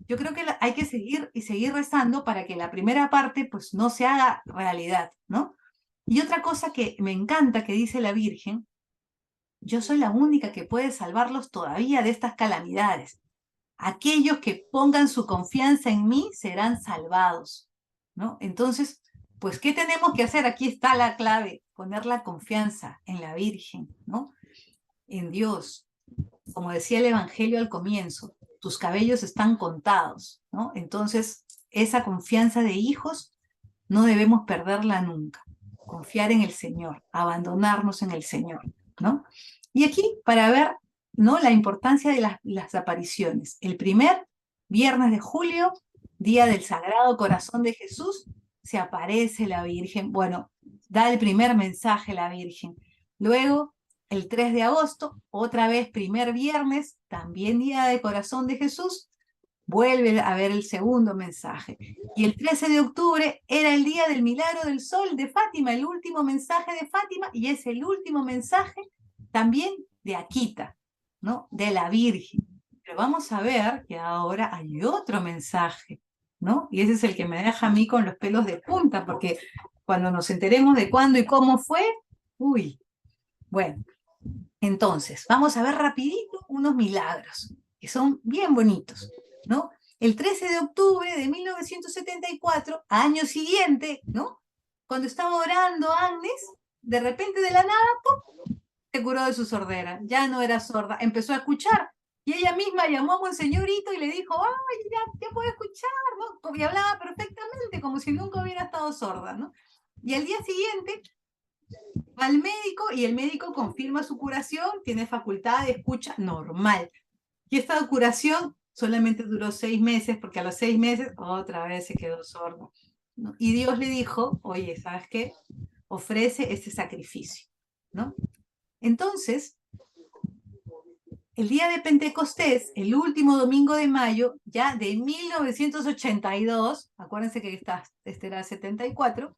Speaker 1: yo creo que hay que seguir y seguir rezando para que la primera parte pues no se haga realidad, ¿no? Y otra cosa que me encanta que dice la Virgen, yo soy la única que puede salvarlos todavía de estas calamidades. Aquellos que pongan su confianza en mí serán salvados, ¿no? Entonces, pues, ¿qué tenemos que hacer? Aquí está la clave, poner la confianza en la Virgen, ¿no? En Dios. Como decía el Evangelio al comienzo, tus cabellos están contados, ¿no? Entonces, esa confianza de hijos no debemos perderla nunca. Confiar en el Señor, abandonarnos en el Señor, ¿no? Y aquí, para ver, ¿no?, la importancia de las apariciones. El primer viernes de julio, día del Sagrado Corazón de Jesús, se aparece la Virgen. Bueno, da el primer mensaje la Virgen. Luego, el 3 de agosto, otra vez primer viernes, también día del Corazón de Jesús, vuelve a ver el segundo mensaje. Y el 13 de octubre era el día del milagro del sol de Fátima, el último mensaje de Fátima, y es el último mensaje también de Akita, ¿no? De la Virgen. Pero vamos a ver que ahora hay otro mensaje, ¿no? Y ese es el que me deja a mí con los pelos de punta, porque cuando nos enteremos de cuándo y cómo fue, uy, bueno. Entonces, vamos a ver rapidito unos milagros, que son bien bonitos, ¿no? El 13 de octubre de 1974, año siguiente, ¿no? Cuando estaba orando Agnes, de repente de la nada, ¡pum!, se curó de su sordera, ya no era sorda, empezó a escuchar. Y ella misma llamó a Monseñorito y le dijo, ¡ay, ya puedo escuchar!, ¿no? Y hablaba perfectamente, como si nunca hubiera estado sorda, ¿no? Y al día siguiente al médico y el médico confirma su curación, tiene facultad de escucha normal. Y esta curación solamente duró 6 meses, porque a los 6 meses otra vez se quedó sordo, ¿no? Y Dios le dijo, oye, ¿sabes qué? Ofrece este sacrificio, ¿no? Entonces, el día de Pentecostés, el último domingo de mayo, ya de 1982, acuérdense que este era 74,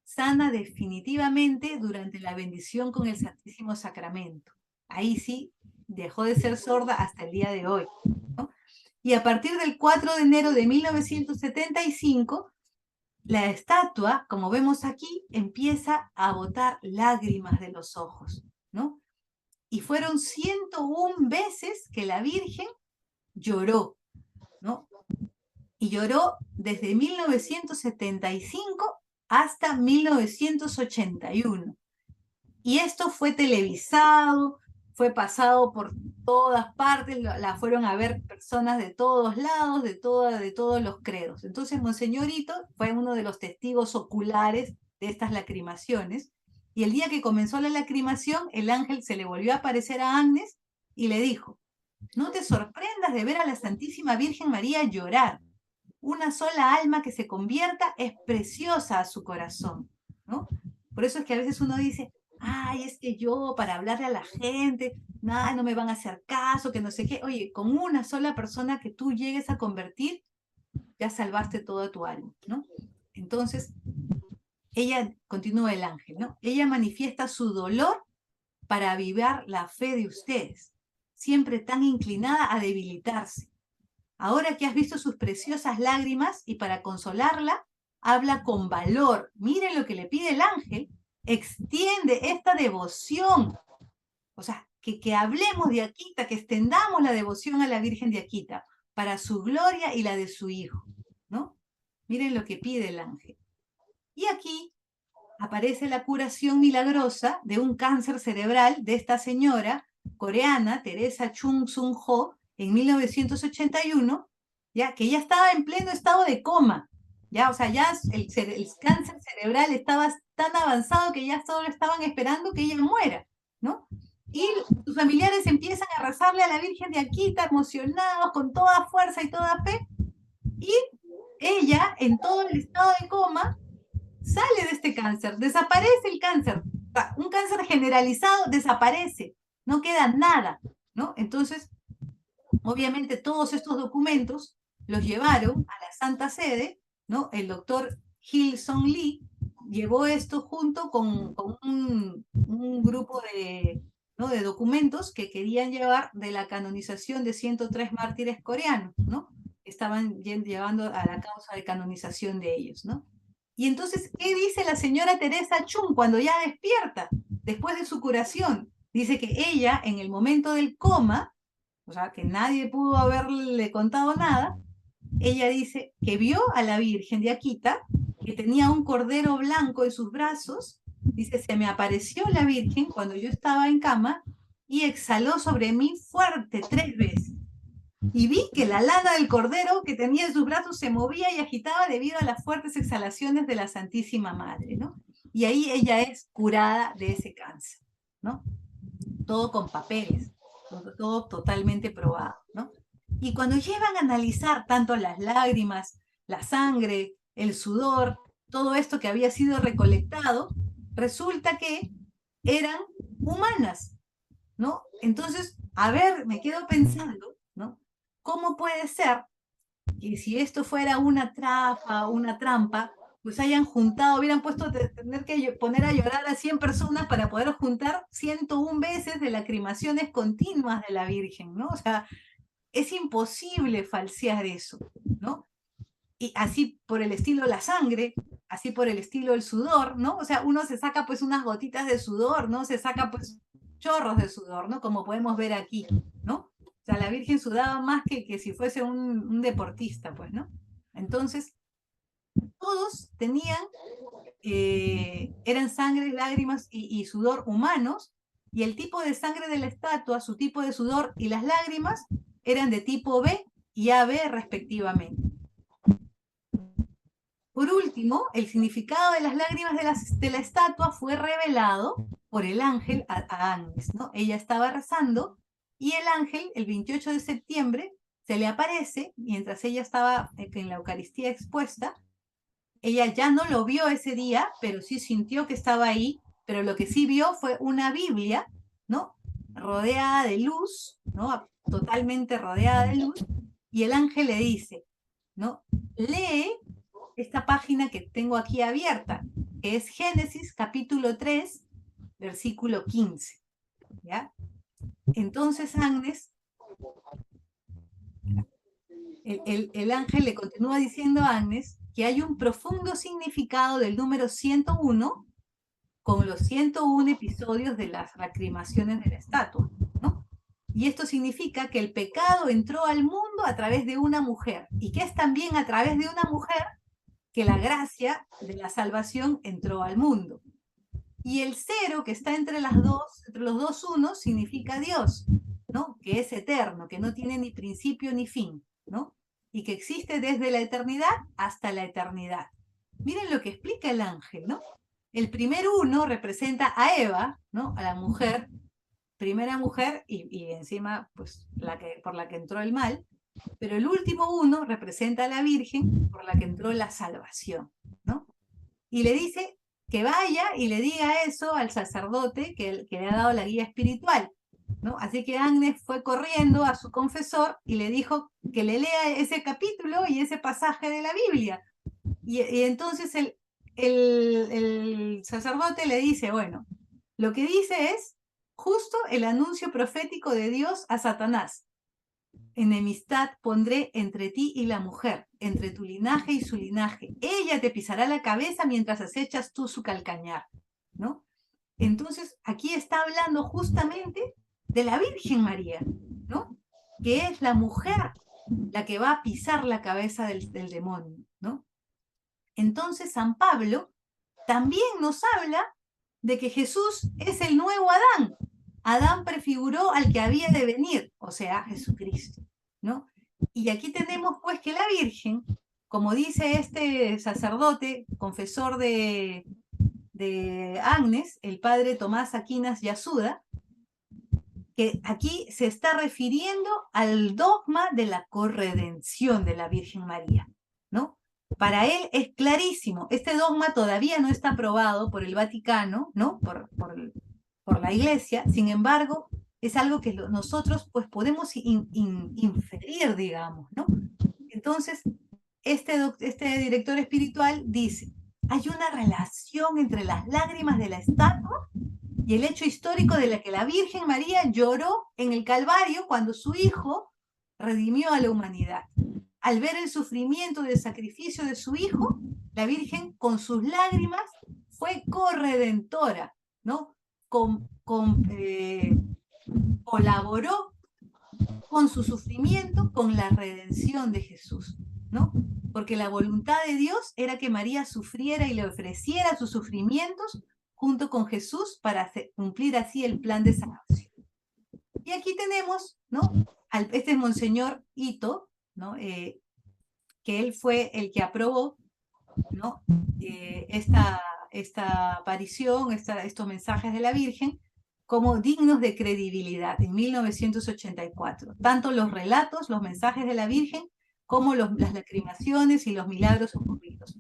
Speaker 1: sana definitivamente durante la bendición con el Santísimo Sacramento. Ahí sí, dejó de ser sorda hasta el día de hoy, ¿no? Y a partir del 4 de enero de 1975, la estatua, como vemos aquí, empieza a botar lágrimas de los ojos, ¿no? Y fueron 101 veces que la Virgen lloró, ¿no? Y lloró desde 1975 hasta 1981. Y esto fue televisado, fue pasado por todas partes, la fueron a ver personas de todos lados, de todos los credos. Entonces, Monseñorito fue uno de los testigos oculares de estas lacrimaciones, y el día que comenzó la lacrimación, el ángel se le volvió a aparecer a Agnes y le dijo: no te sorprendas de ver a la Santísima Virgen María llorar. Una sola alma que se convierta es preciosa a su corazón, ¿no? Por eso es que a veces uno dice: ay, es que yo para hablarle a la gente, nada, no me van a hacer caso, que no sé qué. Oye, con una sola persona que tú llegues a convertir, ya salvaste toda tu alma, ¿no? Entonces, ella, continúa el ángel, ¿no? Ella manifiesta su dolor para avivar la fe de ustedes, siempre tan inclinada a debilitarse. Ahora que has visto sus preciosas lágrimas y para consolarla, habla con valor. Miren lo que le pide el ángel. Extiende esta devoción. O sea, que hablemos de Akita, que extendamos la devoción a la Virgen de Akita para su gloria y la de su hijo, ¿no? Miren lo que pide el ángel. Y aquí aparece la curación milagrosa de un cáncer cerebral de esta señora coreana, Teresa Chung Sung Ho, en 1981, ya, que ya estaba en pleno estado de coma, ya, o sea, ya el cáncer cerebral estaba tan avanzado que ya solo estaban esperando que ella muera, ¿no? Y sus familiares empiezan a rezarle a la Virgen de Akita, emocionados, con toda fuerza y toda fe, y ella, en todo el estado de coma, sale de este cáncer, desaparece el cáncer, un cáncer generalizado desaparece, no queda nada, ¿no? Entonces, obviamente todos estos documentos los llevaron a la Santa Sede, ¿no? El doctor Hil Song Lee llevó esto junto con un grupo ¿no? de documentos que querían llevar de la canonización de 103 mártires coreanos, ¿no? Estaban llevando a la causa de canonización de ellos, ¿no? Y entonces, ¿qué dice la señora Teresa Chung cuando ya despierta, después de su curación? Dice que ella, en el momento del coma, o sea, que nadie pudo haberle contado nada, ella dice que vio a la Virgen de Akita, que tenía un cordero blanco en sus brazos. Dice: se me apareció la Virgen cuando yo estaba en cama y exhaló sobre mí fuerte 3 veces. Y vi que la lana del cordero que tenía en sus brazos se movía y agitaba debido a las fuertes exhalaciones de la Santísima Madre, ¿no? Y ahí ella es curada de ese cáncer, ¿no? Todo con papeles, todo totalmente probado, ¿no? Y cuando llevan a analizar tanto las lágrimas, la sangre, el sudor, todo esto que había sido recolectado, resulta que eran humanas, ¿no? Entonces, a ver, me quedo pensando, ¿no? ¿Cómo puede ser que si esto fuera una trafa, una trampa, pues hayan juntado, hubieran puesto tener que poner a llorar a 100 personas para poder juntar 101 veces de lacrimaciones continuas de la Virgen, ¿no? O sea, es imposible falsear eso, ¿no? Y así por el estilo la sangre, así por el estilo el sudor, ¿no? O sea, uno se saca pues unas gotitas de sudor, ¿no? Se saca pues chorros de sudor, ¿no? Como podemos ver aquí, ¿no? O sea, la Virgen sudaba más que si fuese un deportista, pues, ¿no? Entonces, todos tenían, eran sangre, lágrimas y sudor humanos, y el tipo de sangre de la estatua, su tipo de sudor y las lágrimas eran de tipo B y AB respectivamente. Por último, el significado de las lágrimas de la estatua fue revelado por el ángel a Agnes, ¿no? Ella estaba rezando y el ángel, el 28 de septiembre, se le aparece mientras ella estaba en la Eucaristía expuesta. Ella ya no lo vio ese día, pero sí sintió que estaba ahí, pero lo que sí vio fue una Biblia, ¿no? Rodeada de luz, ¿no? Totalmente rodeada de luz, y el ángel le dice, ¿no? Lee esta página que tengo aquí abierta, que es Génesis capítulo 3, versículo 15, ¿ya? Entonces Agnes, el ángel le continúa diciendo a Agnes que hay un profundo significado del número 101 con los 101 episodios de las lacrimaciones de la estatua, ¿no? Y esto significa que el pecado entró al mundo a través de una mujer, y que es también a través de una mujer que la gracia de la salvación entró al mundo. y el 0 que está entre los dos unos, significa Dios, ¿no? Que es eterno, que no tiene ni principio ni fin, ¿no? Y que existe desde la eternidad hasta la eternidad. Miren lo que explica el ángel, ¿no? El primer 1 representa a Eva, ¿no? A la mujer, primera mujer, y encima, pues, por la que entró el mal. Pero el último 1 representa a la Virgen, por la que entró la salvación, ¿no? Y le dice que vaya y le diga eso al sacerdote que le ha dado la guía espiritual, ¿no? Así que Agnes fue corriendo a su confesor y le dijo que le lea ese capítulo y ese pasaje de la Biblia. Y entonces el sacerdote le dice, bueno, lo que dice es justo el anuncio profético de Dios a Satanás. Enemistad pondré entre ti y la mujer, entre tu linaje y su linaje. Ella te pisará la cabeza mientras acechas tú su calcañar, ¿no? Entonces, aquí está hablando justamente de la Virgen María, ¿no? Que es la mujer la que va a pisar la cabeza del demonio, ¿no? Entonces, San Pablo también nos habla de que Jesús es el nuevo Adán. Adán prefiguró al que había de venir, o sea, Jesucristo, ¿no? Y aquí tenemos pues que la Virgen, como dice este sacerdote, confesor de Agnes, el padre Tomás Aquinas Yasuda, que aquí se está refiriendo al dogma de la corredención de la Virgen María, ¿no? Para él es clarísimo, este dogma todavía no está aprobado por el Vaticano, ¿no? Por la Iglesia, sin embargo, es algo que nosotros pues podemos inferir, digamos, ¿no? Entonces, este director espiritual dice, hay una relación entre las lágrimas de la estatua y el hecho histórico de la que la Virgen María lloró en el Calvario cuando su hijo redimió a la humanidad. Al ver el sufrimiento del sacrificio de su hijo, la Virgen con sus lágrimas fue corredentora, ¿no? Colaboró con su sufrimiento con la redención de Jesús, ¿no? Porque la voluntad de Dios era que María sufriera y le ofreciera sus sufrimientos junto con Jesús para cumplir así el plan de salvación. Y aquí tenemos, ¿no? Este es Monseñor Ito, ¿no? Que él fue el que aprobó, ¿no? Esta aparición, estos mensajes de la Virgen, como dignos de credibilidad en 1984. Tanto los relatos, los mensajes de la Virgen, como las lacrimaciones y los milagros ocurridos.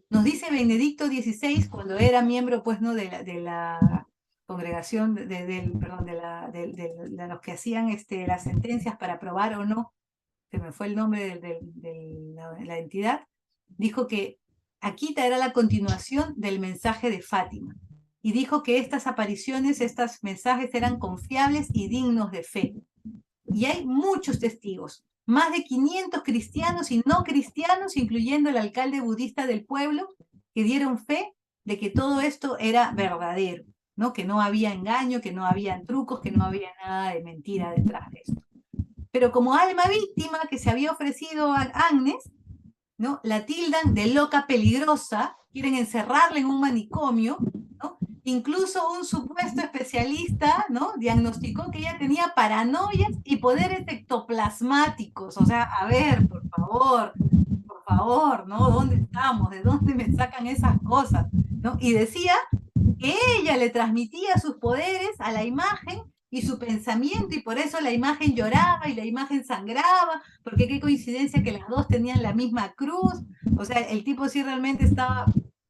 Speaker 1: Nos dice Benedicto XVI, cuando era miembro, pues, ¿no? de la congregación, de los que hacían las sentencias para aprobar o no, se me fue el nombre de la entidad, dijo que Akita era la continuación del mensaje de Fátima, y dijo que estas apariciones, estos mensajes eran confiables y dignos de fe. Y hay muchos testigos, más de 500 cristianos y no cristianos, incluyendo el alcalde budista del pueblo, que dieron fe de que todo esto era verdadero, ¿no? Que no había engaño, que no había trucos, que no había nada de mentira detrás de esto. Pero como alma víctima que se había ofrecido a Agnes, ¿no? La tildan de loca peligrosa, quieren encerrarla en un manicomio, ¿no? Incluso un supuesto especialista, ¿no? Diagnosticó que ella tenía paranoias y poderes ectoplasmáticos. O sea, a ver, por favor, ¿no? ¿Dónde estamos? ¿De dónde me sacan esas cosas? ¿No? Y decía que ella le transmitía sus poderes a la imagen y su pensamiento, y por eso la imagen lloraba y la imagen sangraba, porque qué coincidencia que las dos tenían la misma cruz. O sea, el tipo sí realmente estaba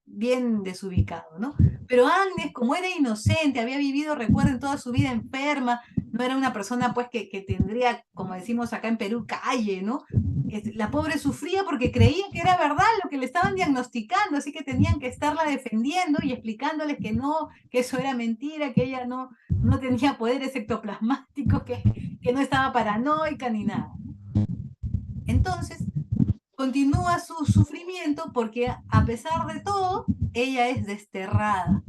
Speaker 1: bien desubicado, ¿no? Pero Agnes, como era inocente, había vivido, recuerden, toda su vida enferma, no era una persona pues que tendría, como decimos acá en Perú, calle, ¿no? La pobre sufría porque creía que era verdad lo que le estaban diagnosticando, así que tenían que estarla defendiendo y explicándoles que no, que eso era mentira, que ella no tenía poderes ectoplasmáticos, que no estaba paranoica ni nada. Entonces, continúa su sufrimiento porque a pesar de todo, ella es desterrada,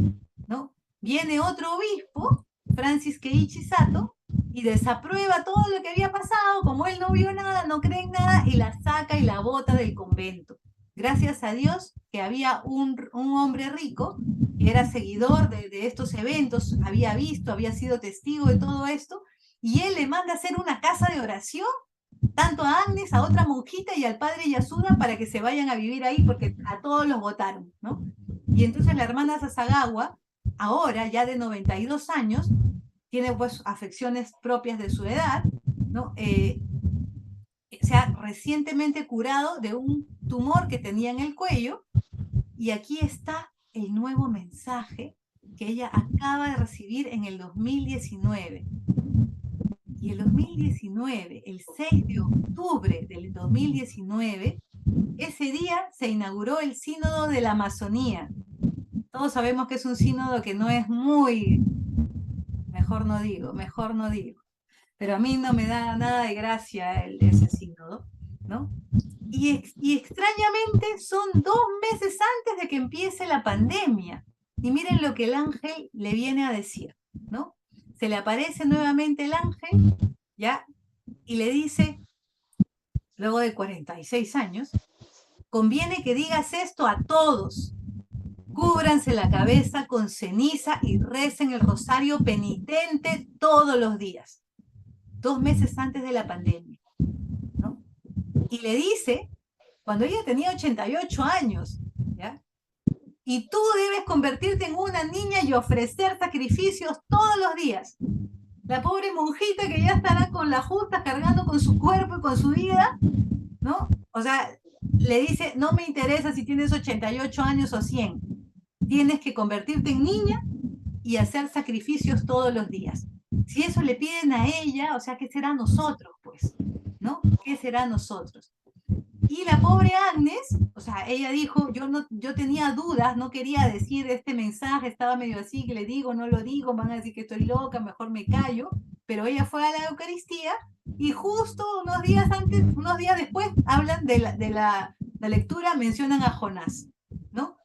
Speaker 1: ¿no? Viene otro obispo, Francis Keiichi Sato, y desaprueba todo lo que había pasado, como él no vio nada, no cree en nada, y la saca y la bota del convento. Gracias a Dios que había un hombre rico que era seguidor de estos eventos, había visto, había sido testigo de todo esto, y él le manda a hacer una casa de oración, tanto a Agnes, a otra monjita y al padre Yasuda, para que se vayan a vivir ahí, porque a todos los votaron, ¿no? Y entonces la hermana Sasagawa, ahora ya de 92 años, tiene pues afecciones propias de su edad, ¿no? Se ha recientemente curado de un tumor que tenía en el cuello, y aquí está el nuevo mensaje que ella acaba de recibir en el 2019. Y el 2019, el 6 de octubre del 2019, ese día se inauguró el Sínodo de la Amazonía. Todos sabemos que es un sínodo que no es muy, mejor no digo, pero a mí no me da nada de gracia ese sínodo, ¿no? Y extrañamente son 2 meses antes de que empiece la pandemia. Y miren lo que el ángel le viene a decir, ¿no? Se le aparece nuevamente el ángel, ¿ya? Y le dice, luego de 46 años, conviene que digas esto a todos. Cúbranse la cabeza con ceniza y recen el rosario penitente todos los días. 2 meses antes de la pandemia, ¿no? Y le dice, cuando ella tenía 88 años, ¿ya? Y tú debes convertirte en una niña y ofrecer sacrificios todos los días. La pobre monjita que ya estará con la justa cargando con su cuerpo y con su vida, ¿no? O sea, le dice, no me interesa si tienes 88 años o 100. Tienes que convertirte en niña y hacer sacrificios todos los días. Si eso le piden a ella, o sea, ¿qué será nosotros, pues? ¿No? ¿Qué será nosotros? Y la pobre Agnes, o sea, ella dijo, yo tenía dudas, no quería decir este mensaje, estaba medio así, que le digo, no lo digo, van a decir que estoy loca, mejor me callo, pero ella fue a la Eucaristía y justo unos días antes, unos días después, hablan de la lectura, mencionan a Jonás, ¿no?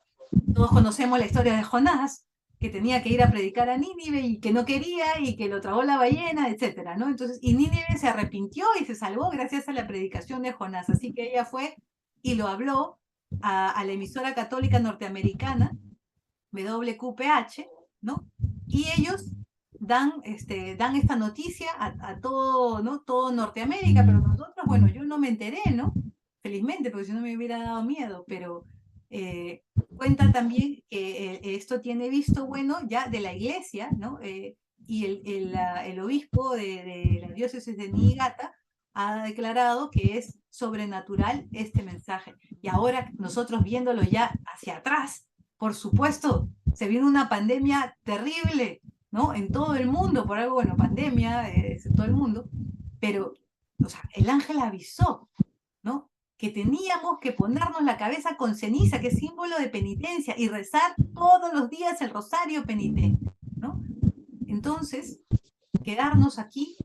Speaker 1: Todos conocemos la historia de Jonás, que tenía que ir a predicar a Nínive y que no quería y que lo tragó la ballena, etcétera, ¿no? Entonces, y Nínive se arrepintió y se salvó gracias a la predicación de Jonás. Así que ella fue y lo habló a la emisora católica norteamericana, WQPH, ¿no? Y ellos dan esta noticia a todo, ¿no? Todo Norteamérica, pero nosotros, bueno, yo no me enteré, ¿no? Felizmente, porque si no me hubiera dado miedo, pero cuenta también que esto tiene visto bueno ya de la iglesia, ¿no? Y el obispo de la diócesis de Niigata ha declarado que es sobrenatural este mensaje. Y ahora nosotros viéndolo ya hacia atrás, por supuesto, se viene una pandemia terrible, ¿no? En todo el mundo, por algo, bueno, pandemia, en todo el mundo, pero, o sea, el ángel avisó, ¿no? Que teníamos que ponernos la cabeza con ceniza, que es símbolo de penitencia, y rezar todos los días el rosario penitente, ¿no? Entonces, quedarnos aquí,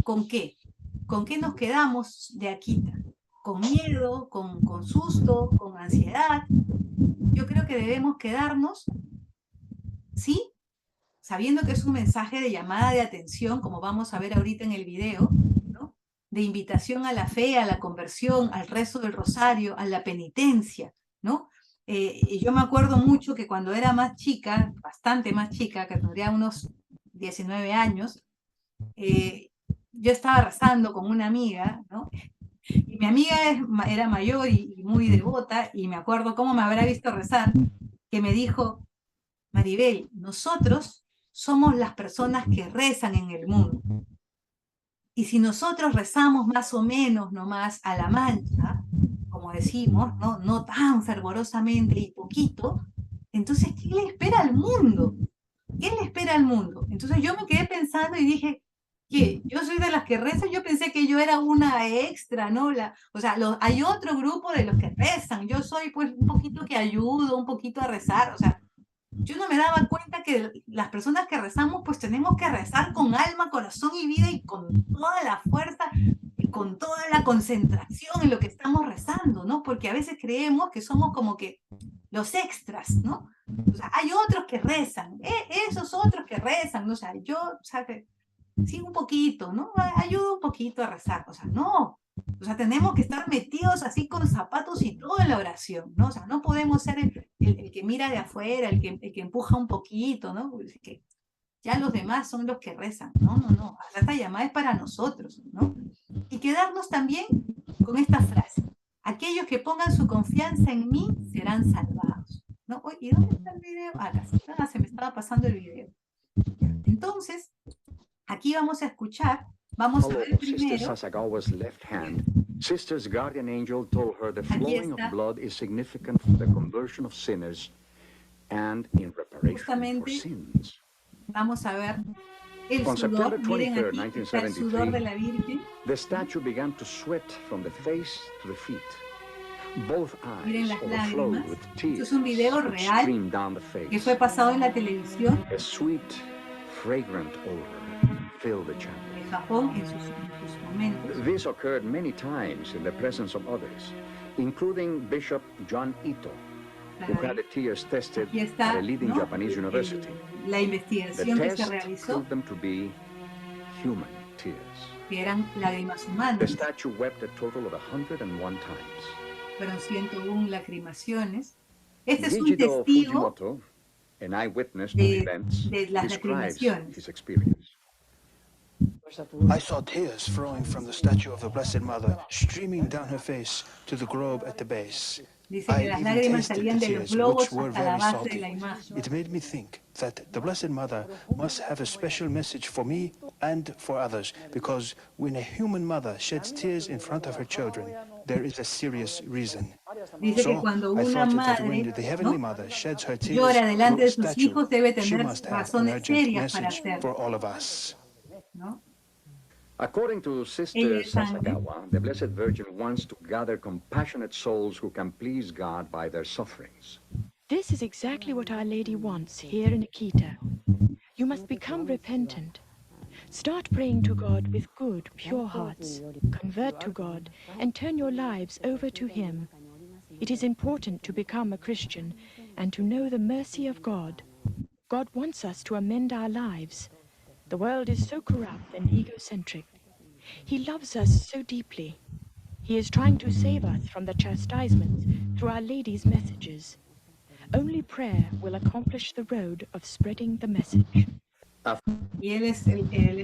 Speaker 1: ¿con qué? ¿Con qué nos quedamos de aquí? ¿Con miedo, con susto, con ansiedad? Yo creo que debemos quedarnos, sí, sabiendo que es un mensaje de llamada de atención, como vamos a ver ahorita en el video, ¿no? De invitación a la fe, a la conversión, al rezo del rosario, a la penitencia, ¿no? Y yo me acuerdo mucho que cuando era más chica, bastante más chica, que tendría unos 19 años, yo estaba rezando con una amiga, ¿no? Y mi amiga era mayor y muy devota, y me acuerdo cómo me habrá visto rezar, que me dijo, Maribel, nosotros somos las personas que rezan en el mundo. Y si nosotros rezamos más o menos nomás a la mancha, como decimos, no tan fervorosamente y poquito, entonces, ¿qué le espera al mundo? ¿Qué le espera al mundo? Entonces yo me quedé pensando y dije, ¿qué? Yo soy de las que rezan, yo pensé que yo era una extra, ¿no? O sea, hay otro grupo de los que rezan, yo soy pues un poquito que ayudo, un poquito a rezar, o sea, yo no me daba cuenta que las personas que rezamos, pues tenemos que rezar con alma, corazón y vida y con toda la fuerza y con toda la concentración en lo que estamos rezando, ¿no? Porque a veces creemos que somos como que los extras, ¿no? O sea, hay otros que rezan, esos otros que rezan, ¿no? O sea, yo, o sea, que sí, un poquito, ¿no? Ayudo un poquito a rezar, o sea, no, O sea, tenemos que estar metidos así con zapatos y todo en la oración, ¿no? O sea, no podemos ser el que mira de afuera, el que empuja un poquito, ¿no? Porque que ya los demás son los que rezan. No, no, no. Esta llamada es para nosotros, ¿no? Y quedarnos también con esta frase. Aquellos que pongan su confianza en mí serán salvados, ¿no? Oye, ¿y dónde está el video? Acá se me estaba pasando el video. Entonces, aquí vamos a escuchar, vamos a
Speaker 3: Hollow
Speaker 1: ver
Speaker 3: of Sister
Speaker 1: primero.
Speaker 3: Sasagawa's left hand, Sister's guardian angel told her the
Speaker 1: Aquí
Speaker 3: flowing of
Speaker 1: está.
Speaker 3: blood is significant for the conversion of sinners and in reparation for
Speaker 1: Justamente
Speaker 3: sins.
Speaker 1: vamos a ver el
Speaker 3: On
Speaker 1: sudor.
Speaker 3: September
Speaker 1: Miren
Speaker 3: 23rd,
Speaker 1: aquí está el sudor de la Virgen.
Speaker 3: The statue began to sweat from the face to the feet. Both
Speaker 1: Miren
Speaker 3: eyes
Speaker 1: las
Speaker 3: overflowed
Speaker 1: lágrimas.
Speaker 3: with
Speaker 1: Esto
Speaker 3: tears
Speaker 1: es un video
Speaker 3: which
Speaker 1: real
Speaker 3: streamed down the
Speaker 1: que
Speaker 3: face.
Speaker 1: fue pasado en la televisión
Speaker 3: A sweet, fragrant odor filled the chapel.
Speaker 1: de Japón en sus momentos.
Speaker 3: This occurred many times in the presence of others, including Bishop John Ito, who had the tears tested
Speaker 1: Aquí está,
Speaker 3: at a leading
Speaker 1: ¿no?
Speaker 3: Japanese university.
Speaker 1: La
Speaker 3: The
Speaker 1: investigación que se
Speaker 3: test
Speaker 1: realizó,
Speaker 3: proved them to be human tears.
Speaker 1: que eran lágrimas
Speaker 3: The
Speaker 1: humanas,
Speaker 3: statue wept a total of 101 times.
Speaker 1: fueron 101 lacrimaciones. Este es un
Speaker 3: Digido
Speaker 1: testigo
Speaker 3: Fujimoto, an eyewitness to the events,
Speaker 1: de las
Speaker 3: describes
Speaker 1: lacrimaciones.
Speaker 3: his experience.
Speaker 4: I saw tears flowing from the statue of the Blessed Mother, streaming down her face to the globe at the base.
Speaker 1: Dice
Speaker 4: I
Speaker 1: que las
Speaker 4: even
Speaker 1: lágrimas
Speaker 4: tasted
Speaker 1: salían
Speaker 4: the
Speaker 1: de los
Speaker 4: tears,
Speaker 1: globos
Speaker 4: which were
Speaker 1: hasta la
Speaker 4: very
Speaker 1: base de la
Speaker 4: salty.
Speaker 1: imagen.
Speaker 4: It made me think that the Blessed Mother must have a special message for me and for others, because when a human mother sheds tears in front of her children, there is a serious reason.
Speaker 1: Dice que
Speaker 4: So
Speaker 1: cuando
Speaker 4: I
Speaker 1: una
Speaker 4: thought that when
Speaker 1: madre,
Speaker 4: the Heavenly
Speaker 1: ¿no?,
Speaker 4: Mother sheds her tears
Speaker 1: llora delante de
Speaker 4: through a
Speaker 1: sus hijos, debe
Speaker 4: statue, she
Speaker 1: tener
Speaker 4: must have an
Speaker 1: razones
Speaker 4: urgent
Speaker 1: serias para
Speaker 4: message
Speaker 1: hacerlo,
Speaker 4: for all of us.
Speaker 1: ¿no?
Speaker 3: According to Sister
Speaker 1: Ella es sangre.
Speaker 3: Sasagawa, the Blessed Virgin wants to gather compassionate souls who can please God by their sufferings.
Speaker 5: This is exactly what Our Lady wants here in Akita. You must become repentant. Start praying to God with good, pure hearts. Convert to God and turn your lives over to Him. It is important to become a Christian and to know the mercy of God. God wants us to amend our lives. The world is so corrupt and egocentric. He loves us so deeply. He is trying to save us from the chastisements through Our Lady's messages. Only prayer will accomplish the road of spreading the message.
Speaker 1: Y él es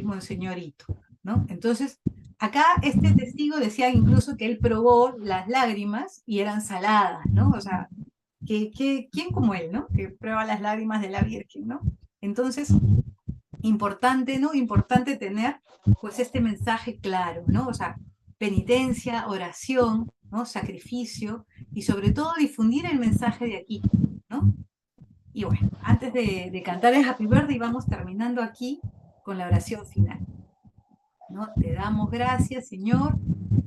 Speaker 1: Monseñor Ito, ¿no? Entonces, acá este testigo decía incluso que él probó las lágrimas y eran saladas, ¿no? O sea, ¿quién como él, ¿no? Que prueba las lágrimas de la Virgen, ¿no? Entonces, importante, ¿no? Importante tener, pues, este mensaje claro, ¿no? O sea, penitencia, oración, ¿no? Sacrificio, y sobre todo difundir el mensaje de aquí, ¿no? Y bueno, antes de cantar el Happy Birthday, vamos terminando aquí con la oración final, ¿no? Te damos gracias, Señor,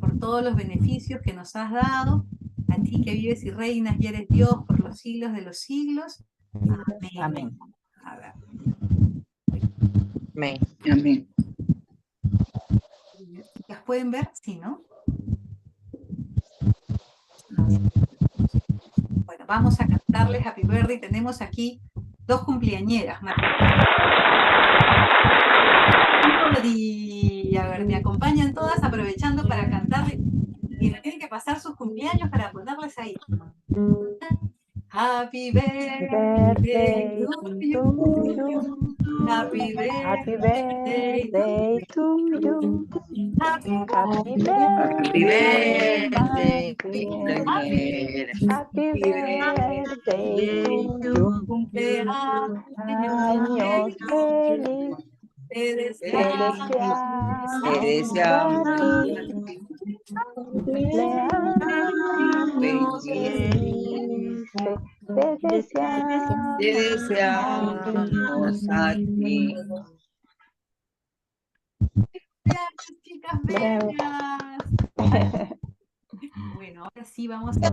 Speaker 1: por todos los beneficios que nos has dado, a ti que vives y reinas y eres Dios por los siglos de los siglos. Amén.
Speaker 2: Amén.
Speaker 1: A ver.
Speaker 2: Amén. Amén.
Speaker 1: ¿Las pueden ver? Sí, ¿no? Bueno, vamos a cantarles Happy Birthday. Tenemos aquí dos cumpleañeras. Y a ver, me acompañan todas aprovechando para cantarle. Y me tienen que pasar sus cumpleaños para ponerles ahí. Happy birthday to you. Happy birthday
Speaker 2: to you.
Speaker 1: Happy
Speaker 2: Happy
Speaker 1: birthday.
Speaker 2: birthday, happy birthday to you.
Speaker 1: Cumpleaños
Speaker 2: Años feliz,
Speaker 1: te
Speaker 2: te
Speaker 1: deseamos.
Speaker 2: deseamos a ti. Cumpleaños feliz, te deseamos a ti.
Speaker 1: Gracias, chicas bellas. Bueno, ahora sí vamos a